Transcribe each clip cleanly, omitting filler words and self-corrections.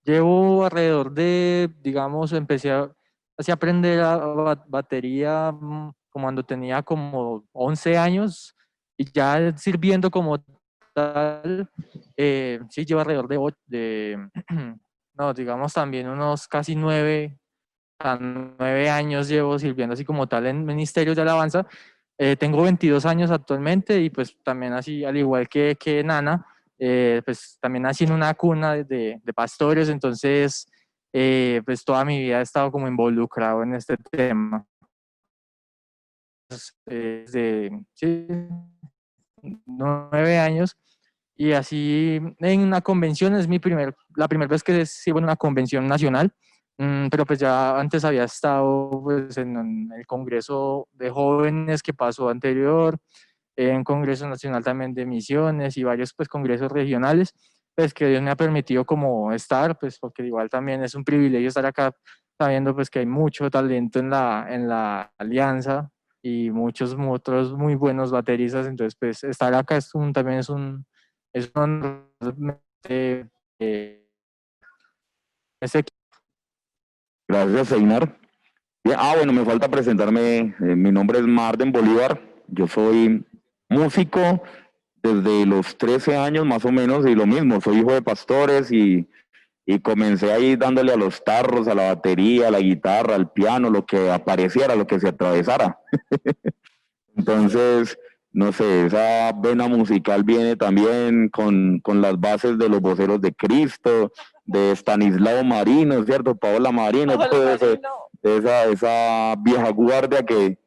Llevo alrededor de, digamos, así a aprender batería como cuando tenía como 11 años y ya sirviendo como tal, sí, llevo alrededor no, digamos también unos casi 9 años llevo sirviendo así como tal en ministerios de alabanza. Tengo 22 años actualmente y pues también así, al igual que Nana, pues también nací en una cuna de pastores, entonces pues toda mi vida he estado como involucrado en este tema. Sí, 9 años y así en una convención es la primera vez que sirvo en una convención nacional. Pero pues ya antes había estado pues en el Congreso de Jóvenes que pasó anterior, en Congreso Nacional también de Misiones y varios pues congresos regionales, pues que Dios me ha permitido como estar, pues porque igual también es un privilegio estar acá sabiendo pues que hay mucho talento en la alianza y muchos otros muy buenos bateristas, entonces pues estar acá también es un honor, ese. Gracias, Einar. Bien, bueno, me falta presentarme. Mi nombre es Marden Bolívar. Yo soy músico desde los 13 años más o menos y lo mismo, soy hijo de pastores y comencé ahí dándole a los tarros, a la batería, a la guitarra, al piano, lo que apareciera, lo que se atravesara. Entonces, no sé, esa vena musical viene también con las bases de los voceros de Cristo, de Estanislao Marino, ¿cierto? Paola Marino, todo eso, esa vieja guardia que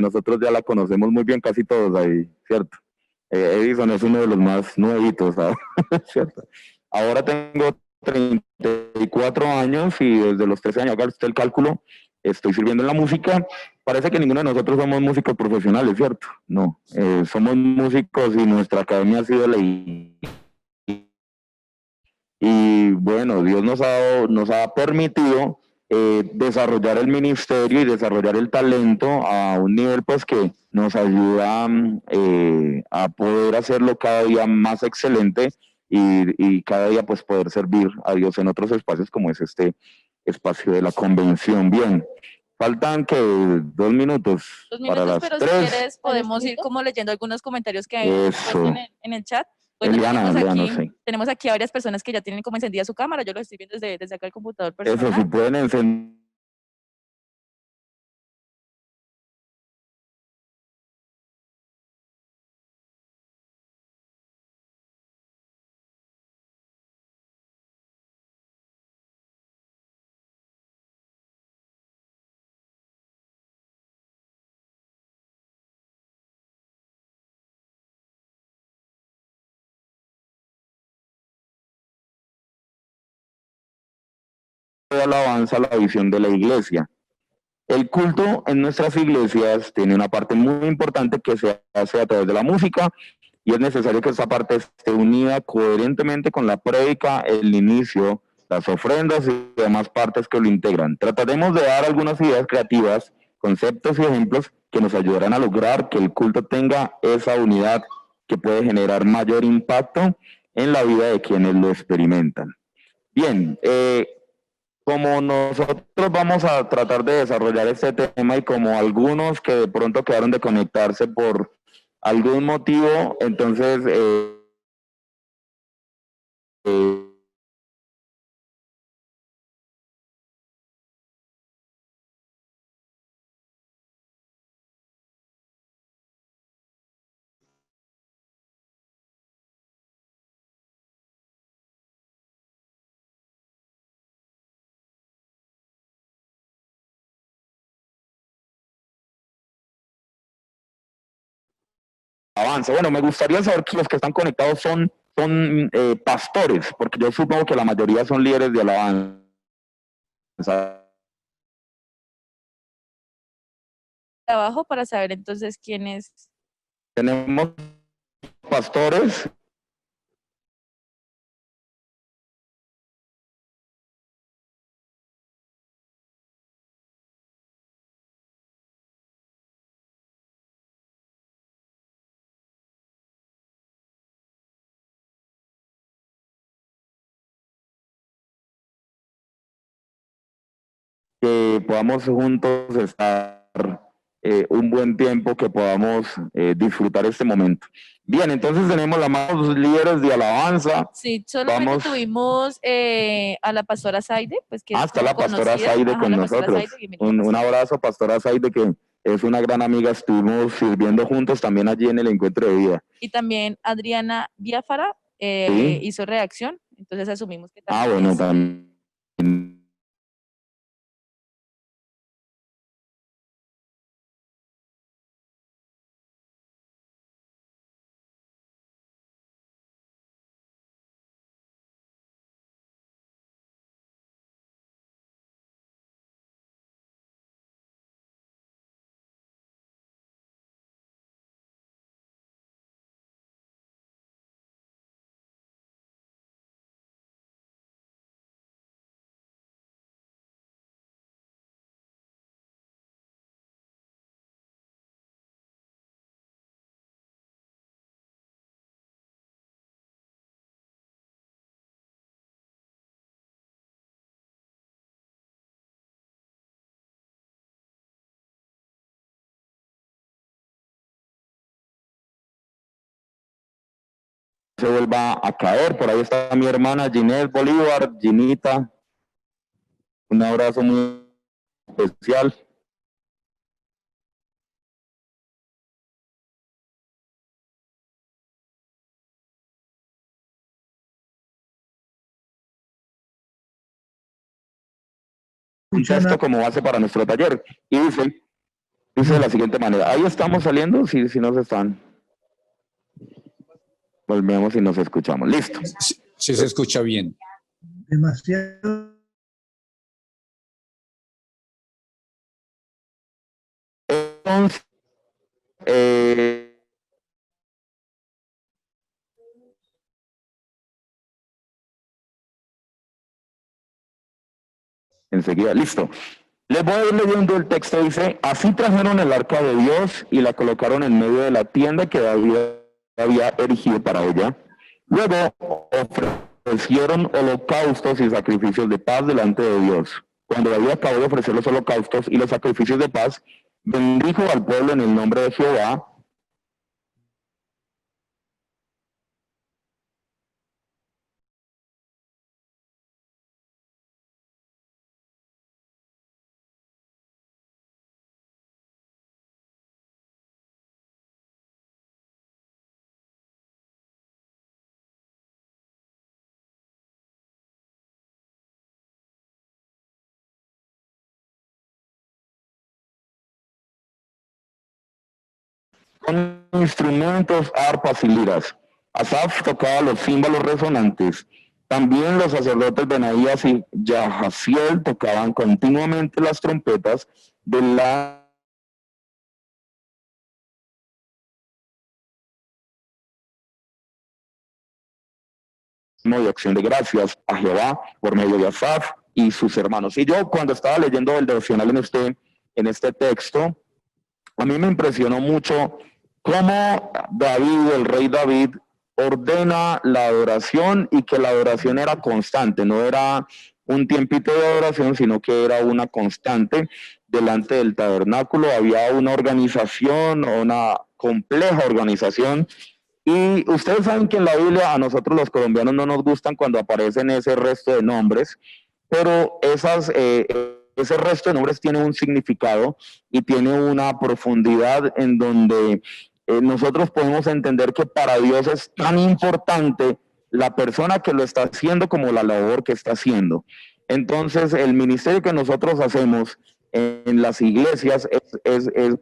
nosotros ya la conocemos muy bien, casi todos ahí, ¿cierto? Edison es uno de los más nuevitos, ¿sabes? ¿Cierto? Ahora tengo 34 años y desde los 13 años, haga usted el cálculo, estoy sirviendo en la música. Parece que ninguno de nosotros somos músicos profesionales, ¿cierto? No, somos músicos y nuestra academia ha sido la... Y bueno, Dios nos ha permitido desarrollar el ministerio y desarrollar el talento a un nivel pues que nos ayuda a poder hacerlo cada día más excelente y cada día pues poder servir a Dios en otros espacios como es este espacio de la convención. Bien, faltan que 2 minutos Dos para minutos, las pero si 3. quieres podemos ir como leyendo algunos comentarios que hay pues, Eso. en el chat. Bueno, Eliana, no sé. tenemos aquí a varias personas que ya tienen como encendida su cámara. Yo lo estoy viendo desde acá el computador Eso, si personal. pueden encender. De alabanza a la visión de la iglesia. El culto en nuestras iglesias tiene una parte muy importante que se hace a través de la música y es necesario que esa parte esté unida coherentemente con la prédica, el inicio, las ofrendas y demás partes que lo integran. Trataremos de dar algunas ideas creativas, conceptos y ejemplos que nos ayudarán a lograr que el culto tenga esa unidad que puede generar mayor impacto en la vida de quienes lo experimentan. Bien, como nosotros vamos a tratar de desarrollar este tema y como algunos que de pronto quedaron de conectarse por algún motivo, entonces eh, avanza. Bueno, me gustaría saber que los que están conectados son pastores, porque yo supongo que la mayoría son líderes de alabanza. Abajo para saber entonces quién es. Tenemos pastores. que podamos juntos estar un buen tiempo, que podamos disfrutar este momento. Bien, entonces tenemos las manos líderes de alabanza. Sí, solamente Vamos. tuvimos a la pastora Zaide, pues que Hasta la pastora Zaide con nosotros. Un abrazo, pastora Zaide, que es una gran amiga. Estuvimos sirviendo juntos también allí en el encuentro de vida. Y también Adriana Biafara ¿Sí? hizo reacción, entonces asumimos que también. Ah, bueno, también. Se vuelva a caer. Por ahí está mi hermana Ginette Bolívar. Ginita, un abrazo muy especial. Un texto como base para nuestro taller. Y dice de la siguiente manera. Ahí estamos saliendo, si nos están. Volvemos y nos escuchamos. Listo. Sí, se escucha bien. Demasiado. Entonces, enseguida, listo. Les voy a ir leyendo el texto. Dice: así trajeron el arca de Dios y la colocaron en medio de la tienda que David había erigido para ella. Luego ofrecieron holocaustos y sacrificios de paz delante de Dios. Cuando David acabó de ofrecer los holocaustos y los sacrificios de paz, bendijo al pueblo en el nombre de Jehová. Con instrumentos, arpas y liras. Asaf tocaba los címbalos resonantes. También los sacerdotes Benaías y Yahaziel tocaban continuamente las trompetas de la de acción de gracias a Jehová por medio de Asaf y sus hermanos. Y yo, cuando estaba leyendo el devocional en este texto, a mí me impresionó mucho cómo David, el rey David, ordena la adoración, y que la adoración era constante, no era un tiempito de adoración, sino que era una constante delante del tabernáculo. Había una organización, una compleja organización. Y ustedes saben que en la Biblia a nosotros los colombianos no nos gustan cuando aparecen ese resto de nombres, pero ese resto de nombres tiene un significado y tiene una profundidad en donde nosotros podemos entender que para Dios es tan importante la persona que lo está haciendo como la labor que está haciendo. Entonces, el ministerio que nosotros hacemos en las iglesias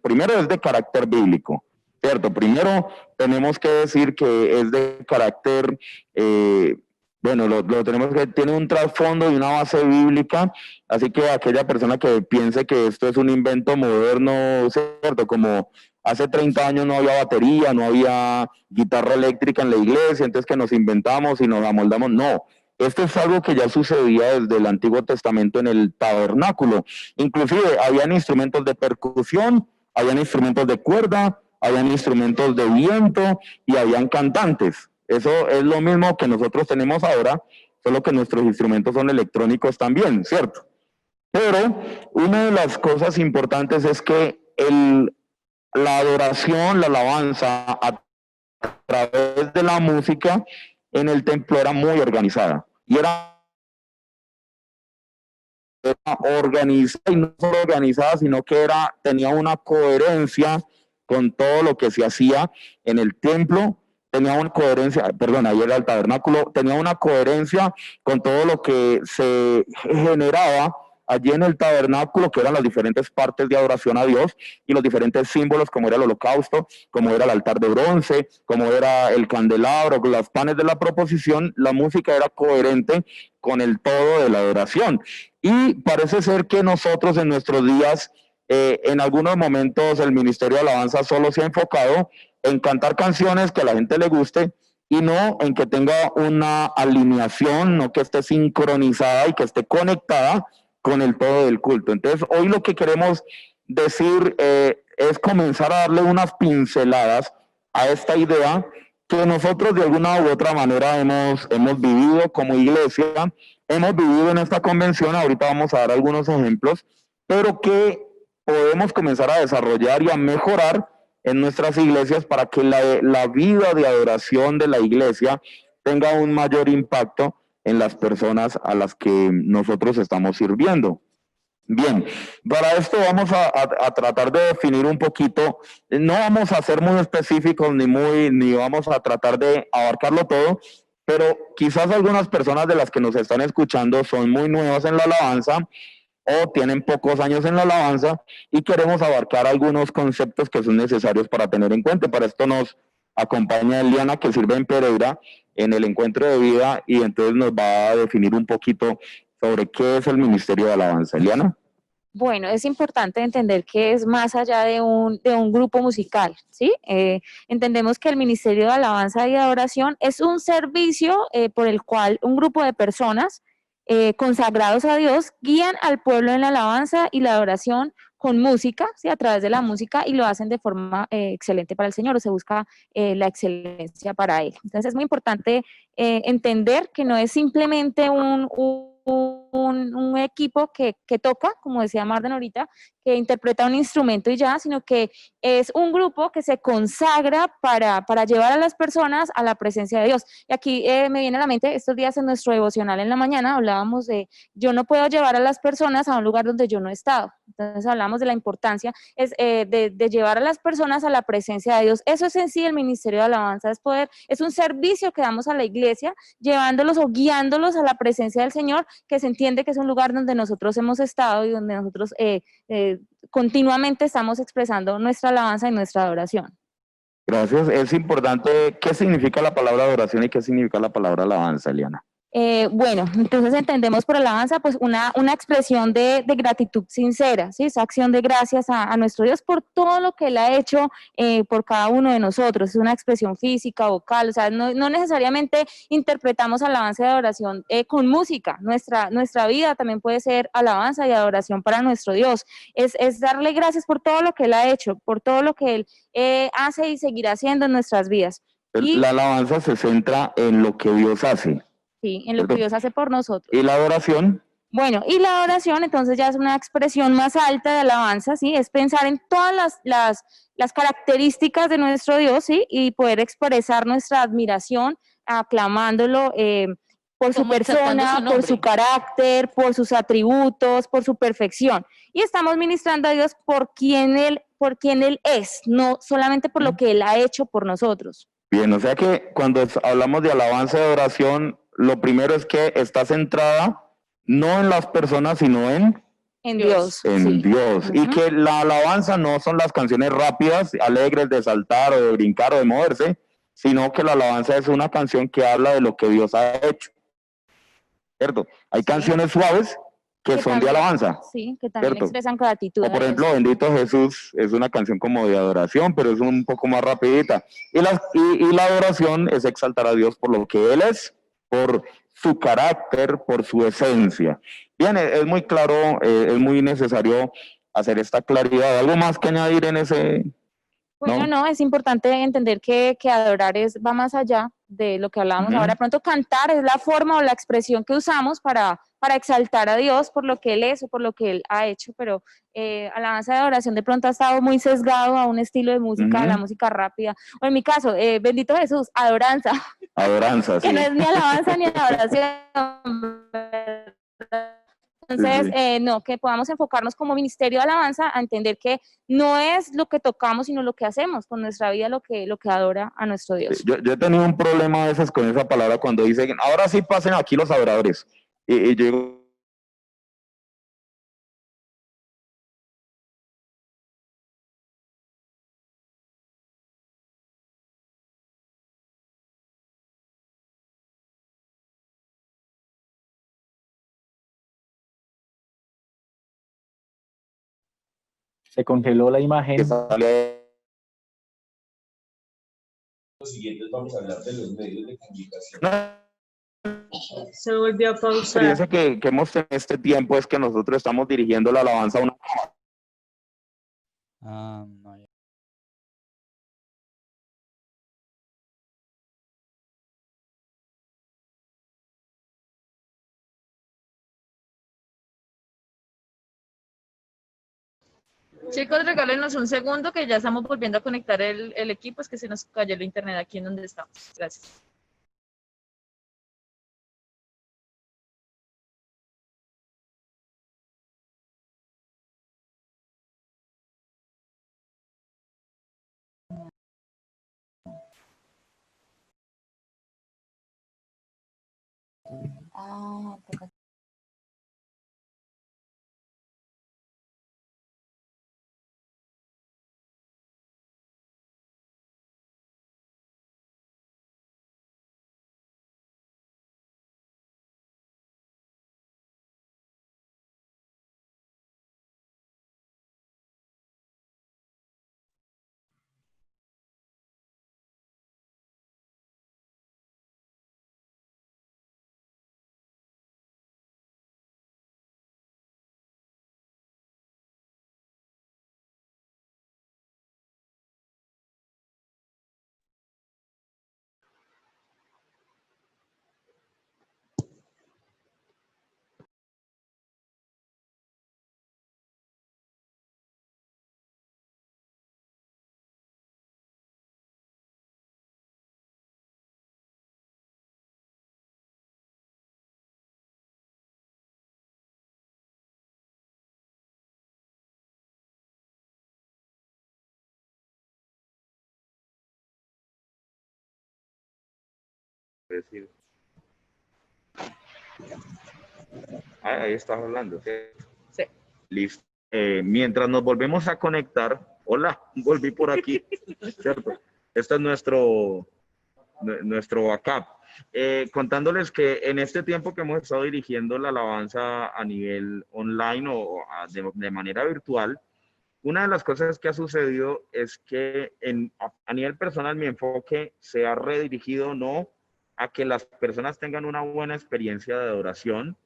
primero es de carácter bíblico, ¿cierto? Primero tenemos que decir que es de carácter, lo tenemos que tiene un trasfondo y una base bíblica, así que aquella persona que piense que esto es un invento moderno, ¿cierto? Como hace 30 años no había batería, no había guitarra eléctrica en la iglesia, entonces que nos inventamos y nos amoldamos. No, esto es algo que ya sucedía desde el Antiguo Testamento en el tabernáculo. Inclusive habían instrumentos de percusión, habían instrumentos de cuerda, habían instrumentos de viento y habían cantantes. Eso es lo mismo que nosotros tenemos ahora, solo que nuestros instrumentos son electrónicos también, ¿cierto? Pero una de las cosas importantes es que la adoración, la alabanza a través de la música en el templo era muy organizada. Y era organizada, y no solo organizada, sino que tenía una coherencia con todo lo que se hacía en el templo, tenía una coherencia, perdón, ahí era el tabernáculo, tenía una coherencia con todo lo que se generaba allí en el tabernáculo, que eran las diferentes partes de adoración a Dios y los diferentes símbolos, como era el holocausto, como era el altar de bronce, como era el candelabro, los panes de la proposición. La música era coherente con el todo de la adoración. Y parece ser que nosotros en nuestros días, en algunos momentos, el Ministerio de Alabanza solo se ha enfocado en cantar canciones que a la gente le guste y no en que tenga una alineación, no que esté sincronizada y que esté conectada con el todo del culto. Entonces, hoy lo que queremos decir es comenzar a darle unas pinceladas a esta idea que nosotros de alguna u otra manera hemos vivido como iglesia, hemos vivido en esta convención. Ahorita vamos a dar algunos ejemplos, pero que podemos comenzar a desarrollar y a mejorar en nuestras iglesias para que la vida de adoración de la iglesia tenga un mayor impacto en las personas a las que nosotros estamos sirviendo. Bien, para esto vamos a tratar de definir un poquito, no vamos a ser muy específicos ni vamos a tratar de abarcarlo todo, pero quizás algunas personas de las que nos están escuchando son muy nuevas en la alabanza o tienen pocos años en la alabanza y queremos abarcar algunos conceptos que son necesarios para tener en cuenta. Para esto nos acompaña Eliana, que sirve en Pereira en el encuentro de vida, y entonces nos va a definir un poquito sobre qué es el Ministerio de Alabanza. Eliana. Bueno, es importante entender que es más allá de un grupo musical, ¿sí? Entendemos que el Ministerio de Alabanza y Adoración es un servicio por el cual un grupo de personas consagrados a Dios guían al pueblo en la alabanza y la adoración con música, ¿sí? A través de la música, y lo hacen de forma excelente para el Señor, o se busca la excelencia para Él. Entonces es muy importante entender que no es simplemente un equipo que toca, como decía Marden ahorita, que interpreta un instrumento y ya, sino que es un grupo que se consagra para llevar a las personas a la presencia de Dios. Y aquí me viene a la mente, estos días en nuestro devocional en la mañana hablábamos de, yo no puedo llevar a las personas a un lugar donde yo no he estado. Entonces hablamos de la importancia de llevar a las personas a la presencia de Dios. Eso es en sí el Ministerio de Alabanza, es un servicio que damos a la iglesia, llevándolos o guiándolos a la presencia del Señor, que se entiende que es un lugar donde nosotros hemos estado y donde nosotros continuamente estamos expresando nuestra alabanza y nuestra adoración. Gracias. Es importante, ¿qué significa la palabra adoración y qué significa la palabra alabanza, Eliana? Bueno, entonces entendemos por alabanza pues una expresión de gratitud sincera, ¿sí? Esa acción de gracias a nuestro Dios por todo lo que Él ha hecho por cada uno de nosotros. Es una expresión física, vocal, o sea, no necesariamente interpretamos alabanza y adoración con música. Nuestra vida también puede ser alabanza y adoración para nuestro Dios. Es darle gracias por todo lo que Él ha hecho, por todo lo que Él hace y seguirá haciendo en nuestras vidas. La alabanza se centra en lo que Dios hace. Sí, en lo que Dios hace por nosotros. ¿Y la adoración? Bueno, y la adoración entonces ya es una expresión más alta de alabanza, ¿sí? Es pensar en todas las características de nuestro Dios, ¿sí? Y poder expresar nuestra admiración aclamándolo por su persona, por su carácter, por sus atributos, por su perfección. Y estamos ministrando a Dios por quien Él es, no solamente por lo que Él ha hecho por nosotros. Bien, o sea que cuando hablamos de alabanza y adoración, lo primero es que está centrada no en las personas, sino en Dios. En Dios. Y que la alabanza no son las canciones rápidas, alegres de saltar o de brincar o de moverse, sino que la alabanza es una canción que habla de lo que Dios ha hecho. ¿Cierto? Hay canciones suaves que son también, de alabanza. Sí, que también expresan gratitud. O por ejemplo, Bendito Jesús es una canción como de adoración, pero es un poco más rapidita. Y la adoración es exaltar a Dios por lo que Él es, por su carácter, por su esencia. Bien, es muy claro, es muy necesario hacer esta claridad. ¿Algo más que añadir en ese? Bueno, no, es importante entender que adorar va más allá de lo que hablábamos ahora. Pronto cantar es la forma o la expresión que usamos para para exaltar a Dios por lo que Él es o por lo que Él ha hecho, pero alabanza de adoración de pronto ha estado muy sesgado a un estilo de música, a la música rápida, o en mi caso, bendito Jesús, adoranza, Adoranza, que sí. no es ni alabanza ni adoración, ¿verdad? Entonces, no, que podamos enfocarnos como ministerio de alabanza a entender que no es lo que tocamos, sino lo que hacemos con nuestra vida, lo que adora a nuestro Dios. Yo he tenido un problema a veces con esa palabra cuando dicen, ahora sí pasen aquí los adoradores. Y yo digo, Se congeló la imagen. que sale Los siguientes vamos a hablar de los medios de comunicación. Se volvió a pausar. La experiencia que hemos tenido este tiempo es que nosotros estamos dirigiendo la alabanza a una... No, ya. Chicos, regálenos un segundo que ya estamos volviendo a conectar el equipo, es que se nos cayó el internet aquí en donde estamos. Gracias. decir. Ahí estás hablando, ¿sí? Sí. Listo. Mientras nos volvemos a conectar, hola, volví por aquí, ¿cierto? Este es nuestro backup. Contándoles que en este tiempo que hemos estado dirigiendo la alabanza a nivel online o de manera virtual, una de las cosas que ha sucedido es que a nivel personal mi enfoque se ha redirigido no a que las personas tengan una buena experiencia de adoración,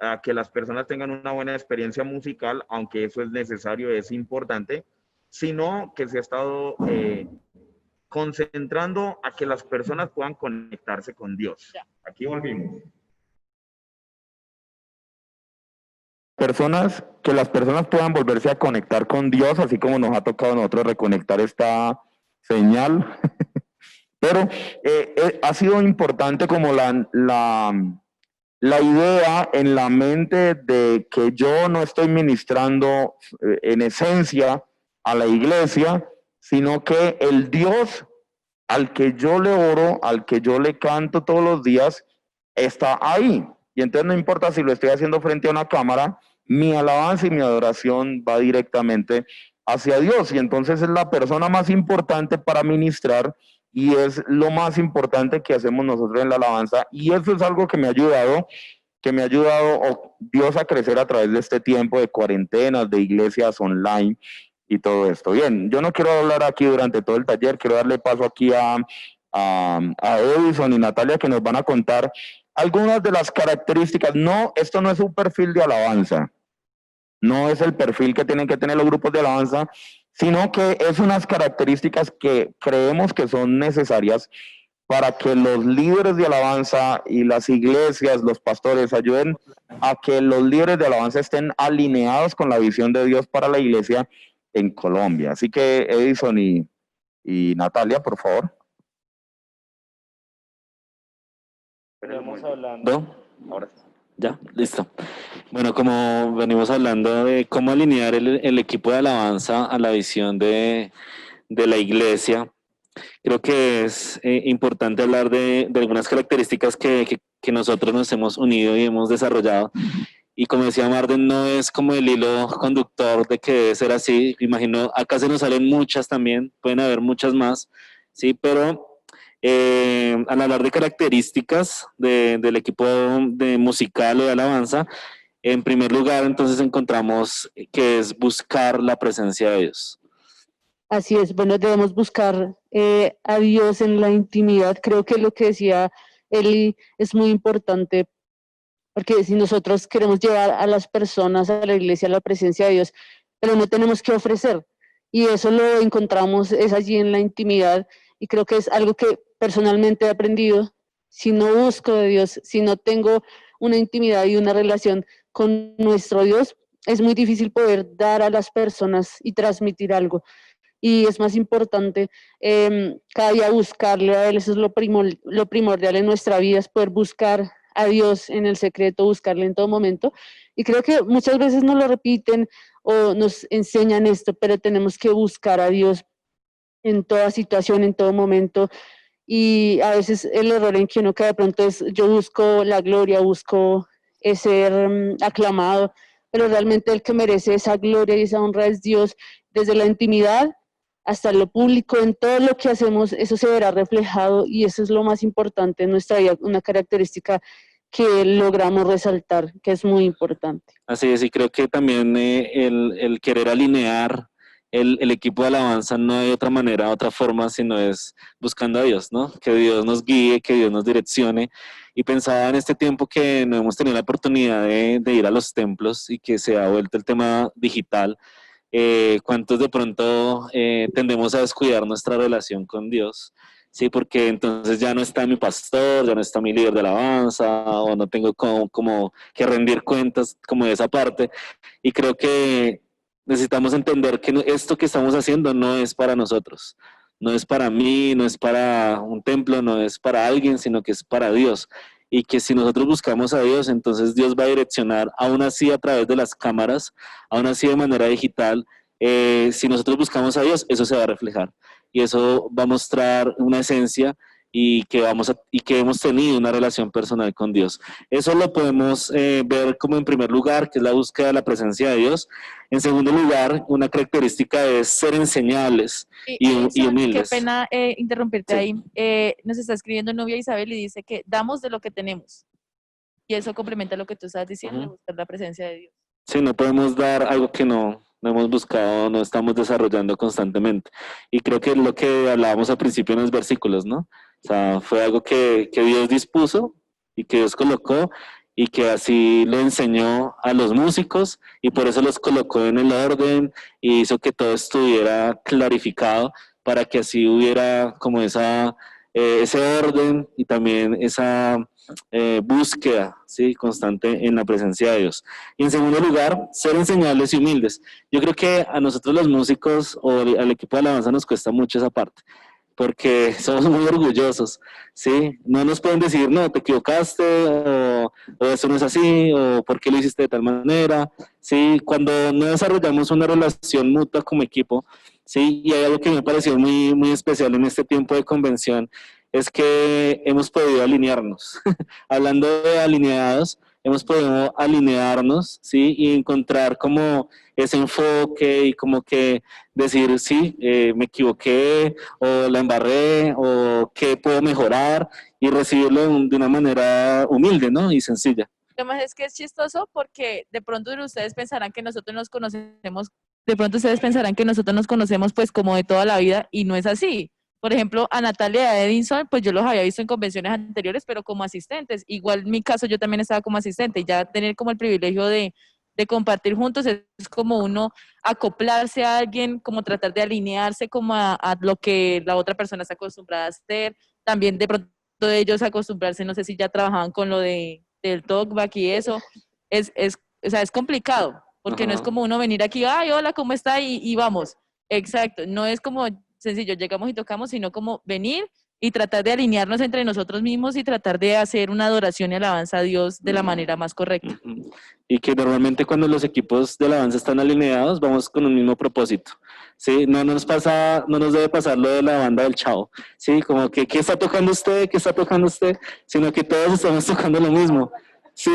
a que las personas tengan una buena experiencia musical, aunque eso es necesario, es importante, sino que se ha estado concentrando a que las personas puedan conectarse con Dios. Aquí volvimos. Que las personas puedan volverse a conectar con Dios, así como nos ha tocado a nosotros reconectar esta señal. Pero ha sido importante como la idea en la mente de que yo no estoy ministrando en esencia a la iglesia, sino que el Dios al que yo le oro, al que yo le canto todos los días, está ahí. Y entonces no importa si lo estoy haciendo frente a una cámara, mi alabanza y mi adoración va directamente hacia Dios. Y entonces es la persona más importante para ministrar y es lo más importante que hacemos nosotros en la alabanza. Y eso es algo que me ha ayudado Dios a crecer a través de este tiempo de cuarentenas, de iglesias online y todo esto. Bien, yo no quiero hablar aquí durante todo el taller, quiero darle paso aquí a Edison y Natalia, que nos van a contar algunas de las características. No, esto no es un perfil de alabanza, no es el perfil que tienen que tener los grupos de alabanza, sino que es unas características que creemos que son necesarias para que los líderes de alabanza y las iglesias, los pastores, ayuden a que los líderes de alabanza estén alineados con la visión de Dios para la iglesia en Colombia. Así que Edison y Natalia, por favor. Venimos hablando, ahora ya, listo. Bueno, como venimos hablando de cómo alinear el equipo de alabanza a la visión de la iglesia, creo que es importante hablar de algunas características que nosotros nos hemos unido y hemos desarrollado. Y como decía Marden, no es como el hilo conductor de que debe ser así. Imagino, acá se nos salen muchas también, pueden haber muchas más, ¿sí? Pero al hablar de características del equipo de musical o de alabanza, en primer lugar, entonces encontramos que es buscar la presencia de Dios. Así es, bueno, debemos buscar a Dios en la intimidad. Creo que lo que decía Eli es muy importante, porque si nosotros queremos llevar a las personas a la iglesia a la presencia de Dios, pero no tenemos que ofrecer, y eso lo encontramos es allí en la intimidad, y creo que es algo que personalmente he aprendido. Si no busco de Dios, si no tengo una intimidad y una relación con nuestro Dios, es muy difícil poder dar a las personas y transmitir algo. Y es más importante cada día buscarle a Él. Eso es lo primordial en nuestra vida, es poder buscar a Dios en el secreto, buscarle en todo momento. Y creo que muchas veces nos lo repiten o nos enseñan esto, pero tenemos que buscar a Dios en toda situación, en todo momento. Y a veces el error en que uno cae de pronto es: yo busco la gloria, busco ser aclamado, pero realmente el que merece esa gloria y esa honra es Dios. Desde la intimidad hasta lo público, en todo lo que hacemos, eso se verá reflejado, y eso es lo más importante en nuestra vida, una característica que logramos resaltar, que es muy importante. Así es, y creo que también el querer alinear el equipo de alabanza no hay otra manera, otra forma, sino es buscando a Dios, ¿no? Que Dios nos guíe, que Dios nos direccione. Y pensaba en este tiempo que no hemos tenido la oportunidad de ir a los templos y que se ha vuelto el tema digital. ¿Cuántos de pronto tendemos a descuidar nuestra relación con Dios? Sí, porque entonces ya no está mi pastor, ya no está mi líder de alabanza, o no tengo como que rendir cuentas como de esa parte. Y creo que necesitamos entender que esto que estamos haciendo no es para nosotros, no es para mí, no es para un templo, no es para alguien, sino que es para Dios. Y que si nosotros buscamos a Dios, entonces Dios va a direccionar, aún así a través de las cámaras, aún así de manera digital. Si nosotros buscamos a Dios, eso se va a reflejar. Y eso va a mostrar una esencia y que hemos tenido una relación personal con Dios. Eso lo podemos ver como en primer lugar, que es la búsqueda de la presencia de Dios. En segundo lugar, una característica es ser enseñables y humildes. Qué pena interrumpirte Sí. ahí. Nos está escribiendo Nubia Isabel y dice que damos de lo que tenemos. Y eso complementa lo que tú estás diciendo, de buscar la presencia de Dios. Sí, no podemos dar algo que no hemos buscado, no estamos desarrollando constantemente. Y creo que es lo que hablábamos al principio en los versículos, ¿no? O sea, fue algo que Dios dispuso y que Dios colocó y que así lo enseñó a los músicos y por eso los colocó en el orden y hizo que todo estuviera clarificado para que así hubiera como ese orden y también esa búsqueda, ¿sí?, constante en la presencia de Dios. Y en segundo lugar, ser enseñables y humildes. Yo creo que a nosotros los músicos o al equipo de alabanza nos cuesta mucho esa parte, porque somos muy orgullosos, ¿sí? No nos pueden decir, no, te equivocaste, o eso no es así, o por qué lo hiciste de tal manera, ¿sí? Cuando no desarrollamos una relación mutua como equipo, ¿sí? Y hay algo que me pareció muy, muy especial en este tiempo de convención, es que hemos podido alinearnos. Hablando de alineados, hemos podido alinearnos, ¿sí? Y encontrar como ese enfoque y como que decir, sí, me equivoqué o la embarré o qué puedo mejorar y recibirlo de una manera humilde, ¿no? Y sencilla. Lo más es que es chistoso porque de pronto ustedes pensarán que nosotros nos conocemos, de pronto ustedes pensarán que nosotros nos conocemos pues como de toda la vida y no es así. Por ejemplo, a Natalia y a Edinson, pues yo los había visto en convenciones anteriores, pero como asistentes. Igual en mi caso yo también estaba como asistente y ya tener como el privilegio de compartir juntos es como uno acoplarse a alguien, como tratar de alinearse como a lo que la otra persona está acostumbrada a hacer, también de pronto ellos acostumbrarse, no sé si ya trabajaban con lo del talkback y eso, o sea, es complicado, porque no es Ajá. como uno venir aquí, ay, hola, ¿cómo está? Y vamos. Exacto, no es como sencillo, llegamos y tocamos, sino como venir y tratar de alinearnos entre nosotros mismos y tratar de hacer una adoración y alabanza a Dios de la manera más correcta. Ujú. Y que normalmente cuando los equipos de alabanza están alineados, vamos con un mismo propósito. Sí, no nos pasa, no nos debe pasar lo de la banda del Chavo. Sí, como que ¿qué está tocando usted? ¿Qué está tocando usted? Sino que todos estamos tocando lo mismo. Sí,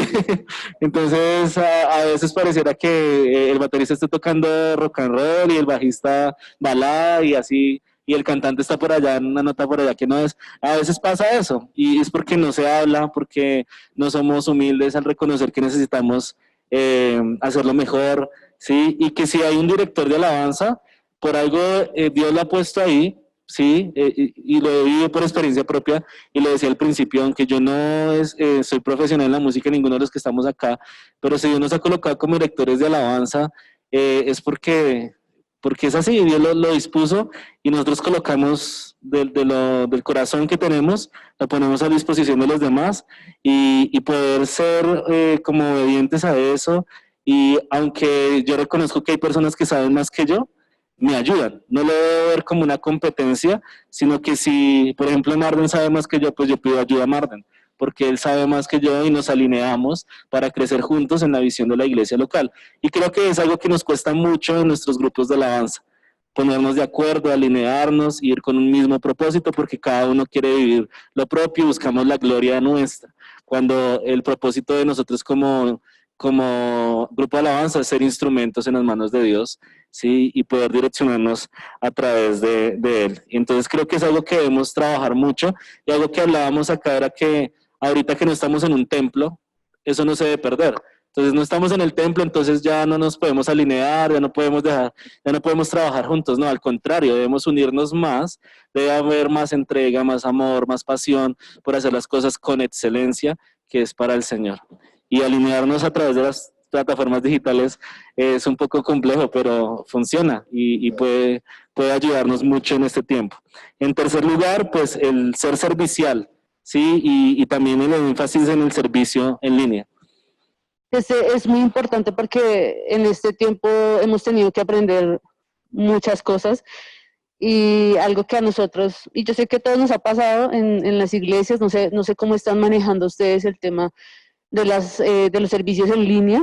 entonces a veces pareciera que el baterista esté tocando rock and roll y el bajista balada y así, y el cantante está por allá en una nota por allá que no es. A veces pasa eso, y es porque no se habla, porque no somos humildes al reconocer que necesitamos hacerlo mejor, ¿sí? Y que si hay un director de alabanza, por algo Dios lo ha puesto ahí, ¿sí? Y lo he vivido por experiencia propia, y lo decía al principio, aunque yo no soy profesional en la música, ninguno de los que estamos acá, pero si Dios nos ha colocado como directores de alabanza, es porque es así, Dios lo dispuso y nosotros colocamos del corazón que tenemos, lo ponemos a disposición de los demás y poder ser como obedientes a eso. Y aunque yo reconozco que hay personas que saben más que yo, me ayudan. No lo debo ver como una competencia, sino que si, por ejemplo, Marden sabe más que yo, pues yo pido ayuda a Marden, porque él sabe más que yo y nos alineamos para crecer juntos en la visión de la iglesia local. Y creo que es algo que nos cuesta mucho en nuestros grupos de alabanza, ponernos de acuerdo, alinearnos, ir con un mismo propósito, porque cada uno quiere vivir lo propio y buscamos la gloria nuestra, cuando el propósito de nosotros como grupo de alabanza es ser instrumentos en las manos de Dios, ¿sí? Y poder direccionarnos a través de Él. Y entonces creo que es algo que debemos trabajar mucho, y algo que hablábamos acá era que ahorita que no estamos en un templo, eso no se debe perder. Entonces no estamos en el templo, entonces ya no nos podemos alinear, ya no podemos trabajar juntos, no, al contrario, debemos unirnos más, debe haber más entrega, más amor, más pasión por hacer las cosas con excelencia, que es para el Señor. Y alinearnos a través de las plataformas digitales es un poco complejo, pero funciona y puede ayudarnos mucho en este tiempo. En tercer lugar, pues el ser servicial, ¿sí? Y también el énfasis en el servicio en línea. Es muy importante porque en este tiempo hemos tenido que aprender muchas cosas, y algo que a nosotros, y yo sé que a todos nos ha pasado en las iglesias, no sé cómo están manejando ustedes el tema de los servicios en línea,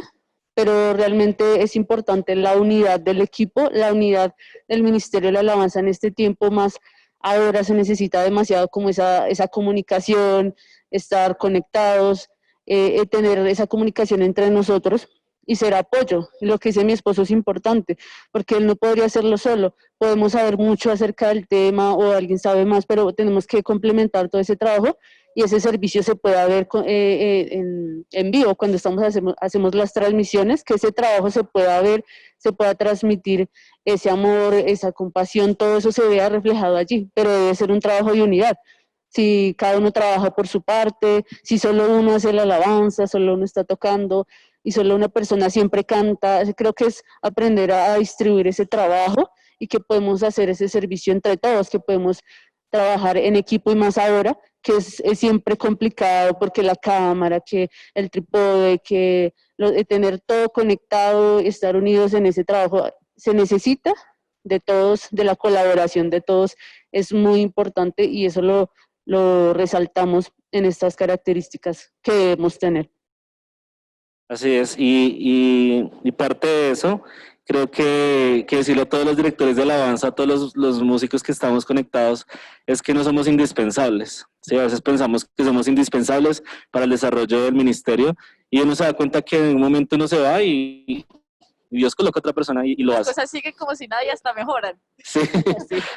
pero realmente es importante la unidad del equipo, la unidad del Ministerio de la Alabanza en este tiempo. Más ahora se necesita demasiado como esa comunicación, estar conectados, tener esa comunicación entre nosotros y ser apoyo. Lo que dice mi esposo es importante, porque él no podría hacerlo solo. Podemos saber mucho acerca del tema o alguien sabe más, pero tenemos que complementar todo ese trabajo, y ese servicio se puede ver en vivo cuando hacemos las transmisiones, que ese trabajo se pueda ver, se pueda transmitir ese amor, esa compasión, todo eso se vea reflejado allí, pero debe ser un trabajo de unidad. Si cada uno trabaja por su parte, si solo uno hace la alabanza, solo uno está tocando y solo una persona siempre canta, creo que es aprender a distribuir ese trabajo, y que podemos hacer ese servicio entre todos, que podemos trabajar en equipo, y más ahora que es siempre complicado, porque la cámara, que el trípode, que tener todo conectado, estar unidos en ese trabajo, se necesita de todos, de la colaboración de todos, es muy importante, y eso lo resaltamos en estas características que debemos tener. Así es, y parte de eso, creo que decirle a todos los directores de alabanza, a todos los músicos que estamos conectados, es que no somos indispensables. Sí, a veces pensamos que somos indispensables para el desarrollo del ministerio, y uno se da cuenta que en un momento uno se va y Dios coloca a otra persona y lo Las hace. cosas siguen como si nada y hasta mejoran. Sí.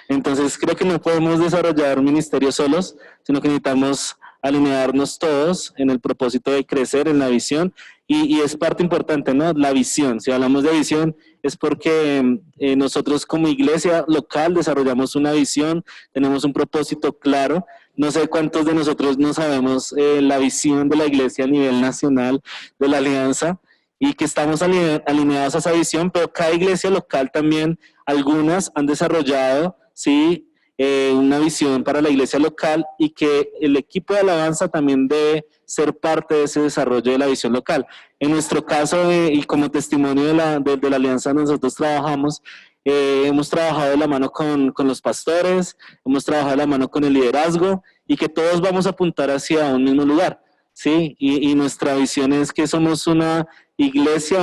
Entonces creo que no podemos desarrollar ministerios solos, sino que necesitamos alinearnos todos en el propósito de crecer en la visión, y es parte importante, ¿no? La visión. Si hablamos de visión es porque nosotros como iglesia local desarrollamos una visión, tenemos un propósito claro. No sé cuántos de nosotros no sabemos la visión de la iglesia a nivel nacional, de la alianza, y que estamos alineados a esa visión, pero cada iglesia local también, algunas han desarrollado, ¿sí? una visión para la iglesia local y que el equipo de alabanza también debe ser parte de ese desarrollo de la visión local. En nuestro caso, y como testimonio de la alianza nosotros trabajamos, hemos trabajado de la mano con los pastores, hemos trabajado de la mano con el liderazgo y que todos vamos a apuntar hacia un mismo lugar, ¿sí? Y nuestra visión es que somos una iglesia,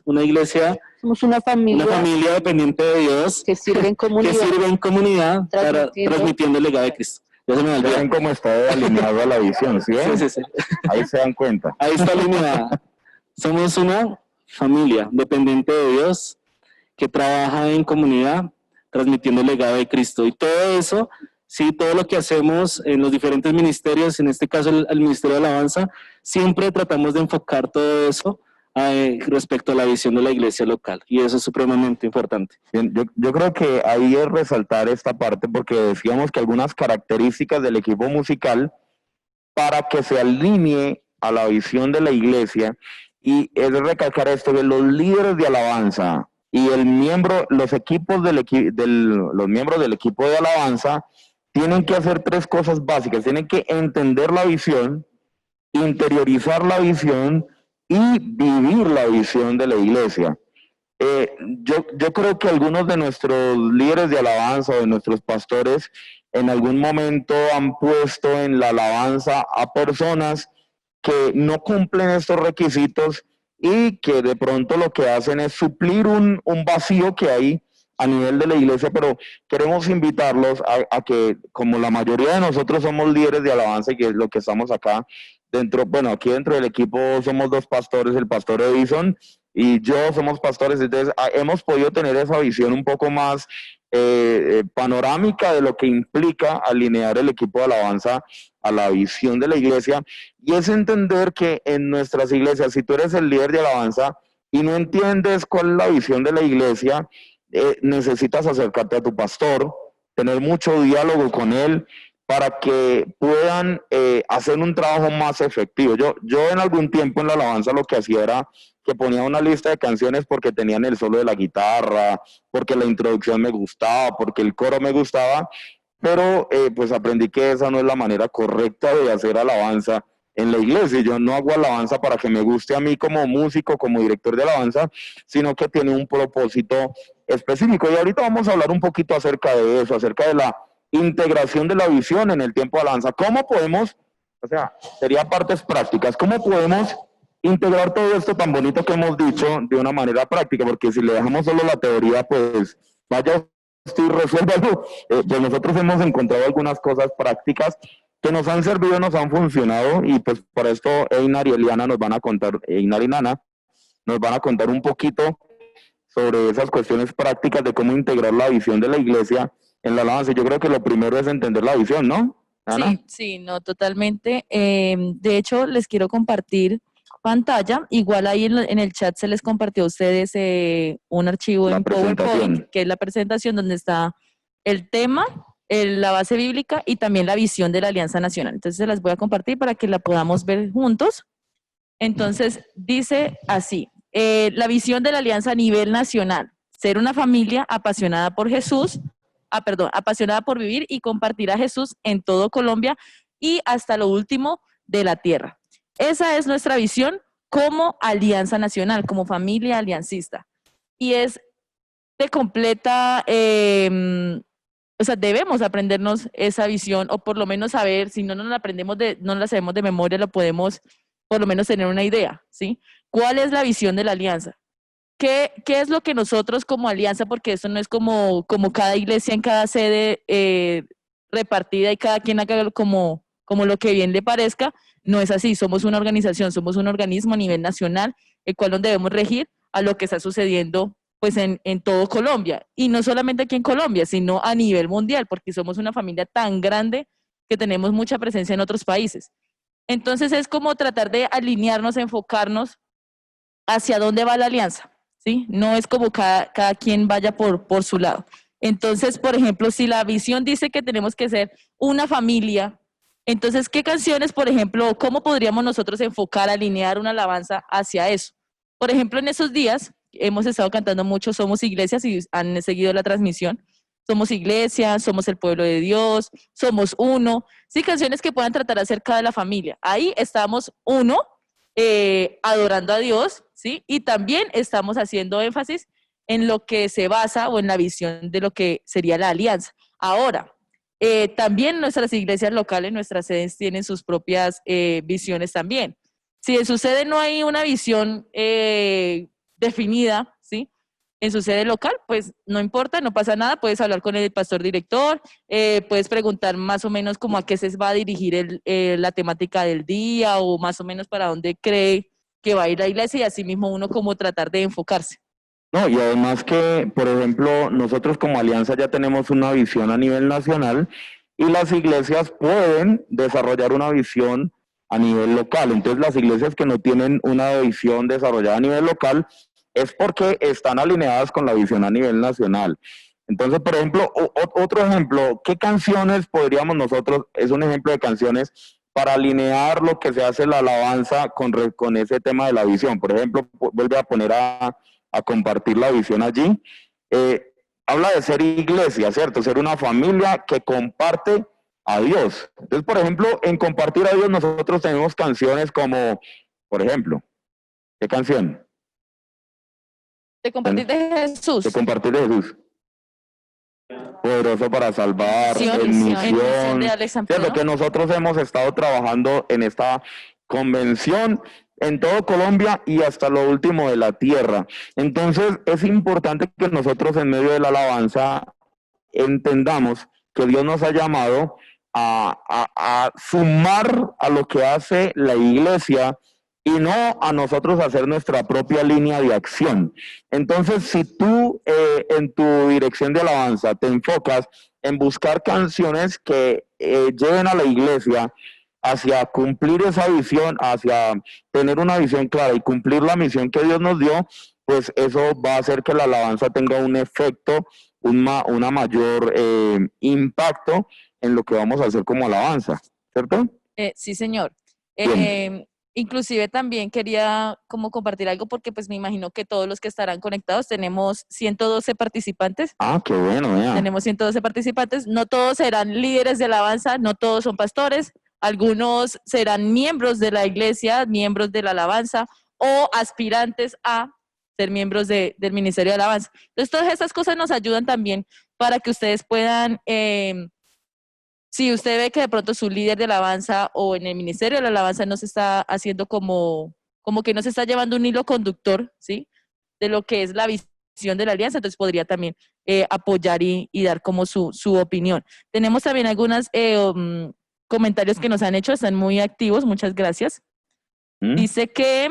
una iglesia, Somos una familia dependiente de Dios, que sirve en comunidad. que sirve en comunidad transmitiendo el legado de Cristo. Ya se me olvidó. Ven cómo está alineado a la visión, ¿sí ven? Sí. Ahí se dan cuenta. Ahí está alineada. Somos una familia dependiente de Dios que trabaja en comunidad transmitiendo el legado de Cristo. Y todo eso, sí, todo lo que hacemos en los diferentes ministerios, en este caso el Ministerio de Alabanza, siempre tratamos de enfocar todo eso respecto a la visión de la iglesia local. Y eso es supremamente importante. Bien, yo creo que ahí es resaltar esta parte porque decíamos que algunas características del equipo musical para que se alinee a la visión de la iglesia, y es recalcar esto, que los líderes de alabanza y los miembros del equipo de alabanza tienen que hacer tres cosas básicas. Tienen que entender la visión, interiorizar la visión y vivir la visión de la iglesia. Yo creo que algunos de nuestros líderes de alabanza o de nuestros pastores en algún momento han puesto en la alabanza a personas que no cumplen estos requisitos y que de pronto lo que hacen es suplir un vacío que hay a nivel de la iglesia, pero queremos invitarlos a que, como la mayoría de nosotros somos líderes de alabanza y que es lo que estamos acá dentro, bueno, aquí dentro del equipo somos dos pastores, el pastor Edison y yo somos pastores, entonces hemos podido tener esa visión un poco más panorámica de lo que implica alinear el equipo de alabanza a la visión de la iglesia, y es entender que en nuestras iglesias, si tú eres el líder de alabanza y no entiendes cuál es la visión de la iglesia, necesitas acercarte a tu pastor, tener mucho diálogo con él para que puedan hacer un trabajo más efectivo. Yo en algún tiempo en la alabanza lo que hacía era que ponía una lista de canciones porque tenían el solo de la guitarra, porque la introducción me gustaba, porque el coro me gustaba, pero pues aprendí que esa no es la manera correcta de hacer alabanza en la iglesia. Yo no hago alabanza para que me guste a mí como músico, como director de alabanza, sino que tiene un propósito específico. Y ahorita vamos a hablar un poquito acerca de eso, acerca de la integración de la visión en el tiempo de alabanza. ¿Cómo podemos, sería partes prácticas, cómo podemos integrar todo esto tan bonito que hemos dicho de una manera práctica? Porque si le dejamos solo la teoría, pues vaya, estoy resuélvalo. Pues nosotros hemos encontrado algunas cosas prácticas que nos han servido, nos han funcionado, y pues por esto Einar y Eliana nos van a contar, Einar y Nana, nos van a contar un poquito sobre esas cuestiones prácticas de cómo integrar la visión de la iglesia en la alabanza. Yo creo que lo primero es entender la visión, ¿no, Ana? Sí, no, totalmente. De hecho, les quiero compartir pantalla. Igual ahí en el chat se les compartió a ustedes un archivo en PowerPoint, que es la presentación donde está el tema, la base bíblica y también la visión de la Alianza Nacional. Entonces se las voy a compartir para que la podamos ver juntos. Entonces dice así, la visión de la Alianza a nivel nacional: ser una familia apasionada por Jesús, apasionada por vivir y compartir a Jesús en todo Colombia y hasta lo último de la tierra. Esa es nuestra visión como Alianza Nacional, como familia aliancista. Y es de completa, debemos aprendernos esa visión, o por lo menos saber, si no nos la aprendemos, no la sabemos de memoria, lo podemos por lo menos tener una idea, ¿sí? ¿Cuál es la visión de la alianza? ¿Qué es lo que nosotros como alianza, porque eso no es como cada iglesia en cada sede repartida y cada quien haga como lo que bien le parezca? No es así, somos una organización, somos un organismo a nivel nacional, el cual nos debemos regir a lo que está sucediendo pues en todo Colombia, y no solamente aquí en Colombia, sino a nivel mundial, porque somos una familia tan grande que tenemos mucha presencia en otros países. Entonces es como tratar de alinearnos, enfocarnos hacia dónde va la alianza, ¿sí? No es como cada quien vaya por su lado. Entonces, por ejemplo, si la visión dice que tenemos que ser una familia, entonces, ¿qué canciones, por ejemplo, cómo podríamos nosotros enfocar, alinear una alabanza hacia eso? Por ejemplo, en esos días hemos estado cantando mucho Somos Iglesias, y han seguido la transmisión. somos iglesia, somos el pueblo de Dios, somos uno. Sí, canciones que puedan tratar acerca de la familia. Ahí estamos uno, adorando a Dios, ¿sí? Y también estamos haciendo énfasis en lo que se basa o en la visión de lo que sería la alianza. Ahora, también nuestras iglesias locales, nuestras sedes tienen sus propias visiones también. Si en su sede no hay una visión definida, ¿sí? En su sede local, pues no importa, no pasa nada, puedes hablar con el pastor director, puedes preguntar más o menos como a qué se va a dirigir la temática del día o más o menos para dónde cree que va a ir la iglesia y así mismo uno como tratar de enfocarse. No, y además que, por ejemplo, nosotros como alianza ya tenemos una visión a nivel nacional y las iglesias pueden desarrollar una visión a nivel local. Entonces, las iglesias que no tienen una visión desarrollada a nivel local es porque están alineadas con la visión a nivel nacional. Entonces, por ejemplo, otro ejemplo, ¿qué canciones podríamos nosotros, es un ejemplo de canciones para alinear lo que se hace la alabanza con ese tema de la visión? Por ejemplo, vuelve a poner a compartir la visión allí. Habla de ser iglesia, ¿cierto? Ser una familia que comparte a Dios. Entonces, por ejemplo, en compartir a Dios nosotros tenemos canciones como, por ejemplo, ¿qué canción? De compartir de Jesús. De compartir de Jesús. Poderoso para salvar, en misión, de Alex ¿cierto? Que nosotros hemos estado trabajando en esta convención en todo Colombia y hasta lo último de la tierra. Entonces es importante que nosotros en medio de la alabanza entendamos que Dios nos ha llamado a sumar a lo que hace la iglesia y no a nosotros hacer nuestra propia línea de acción. Entonces, si tú en tu dirección de alabanza te enfocas en buscar canciones que lleven a la iglesia hacia cumplir esa visión, hacia tener una visión clara y cumplir la misión que Dios nos dio, pues eso va a hacer que la alabanza tenga un efecto, una mayor impacto en lo que vamos a hacer como alabanza, ¿cierto? Sí, señor. Bien. Inclusive también quería como compartir algo porque pues me imagino que todos los que estarán conectados tenemos 112 participantes. Ah, qué bueno, ya. Tenemos 112 participantes. No todos serán líderes de alabanza, no todos son pastores. Algunos serán miembros de la iglesia, miembros de la alabanza o aspirantes a ser miembros del Ministerio de Alabanza. Entonces, todas estas cosas nos ayudan también para que ustedes puedan, si usted ve que de pronto su líder de alabanza o en el Ministerio de la Alabanza no se está haciendo como que no se está llevando un hilo conductor, ¿sí? De lo que es la visión de la alianza, entonces podría también apoyar y dar como su opinión. Tenemos también algunos comentarios que nos han hecho, están muy activos, muchas gracias. Dice que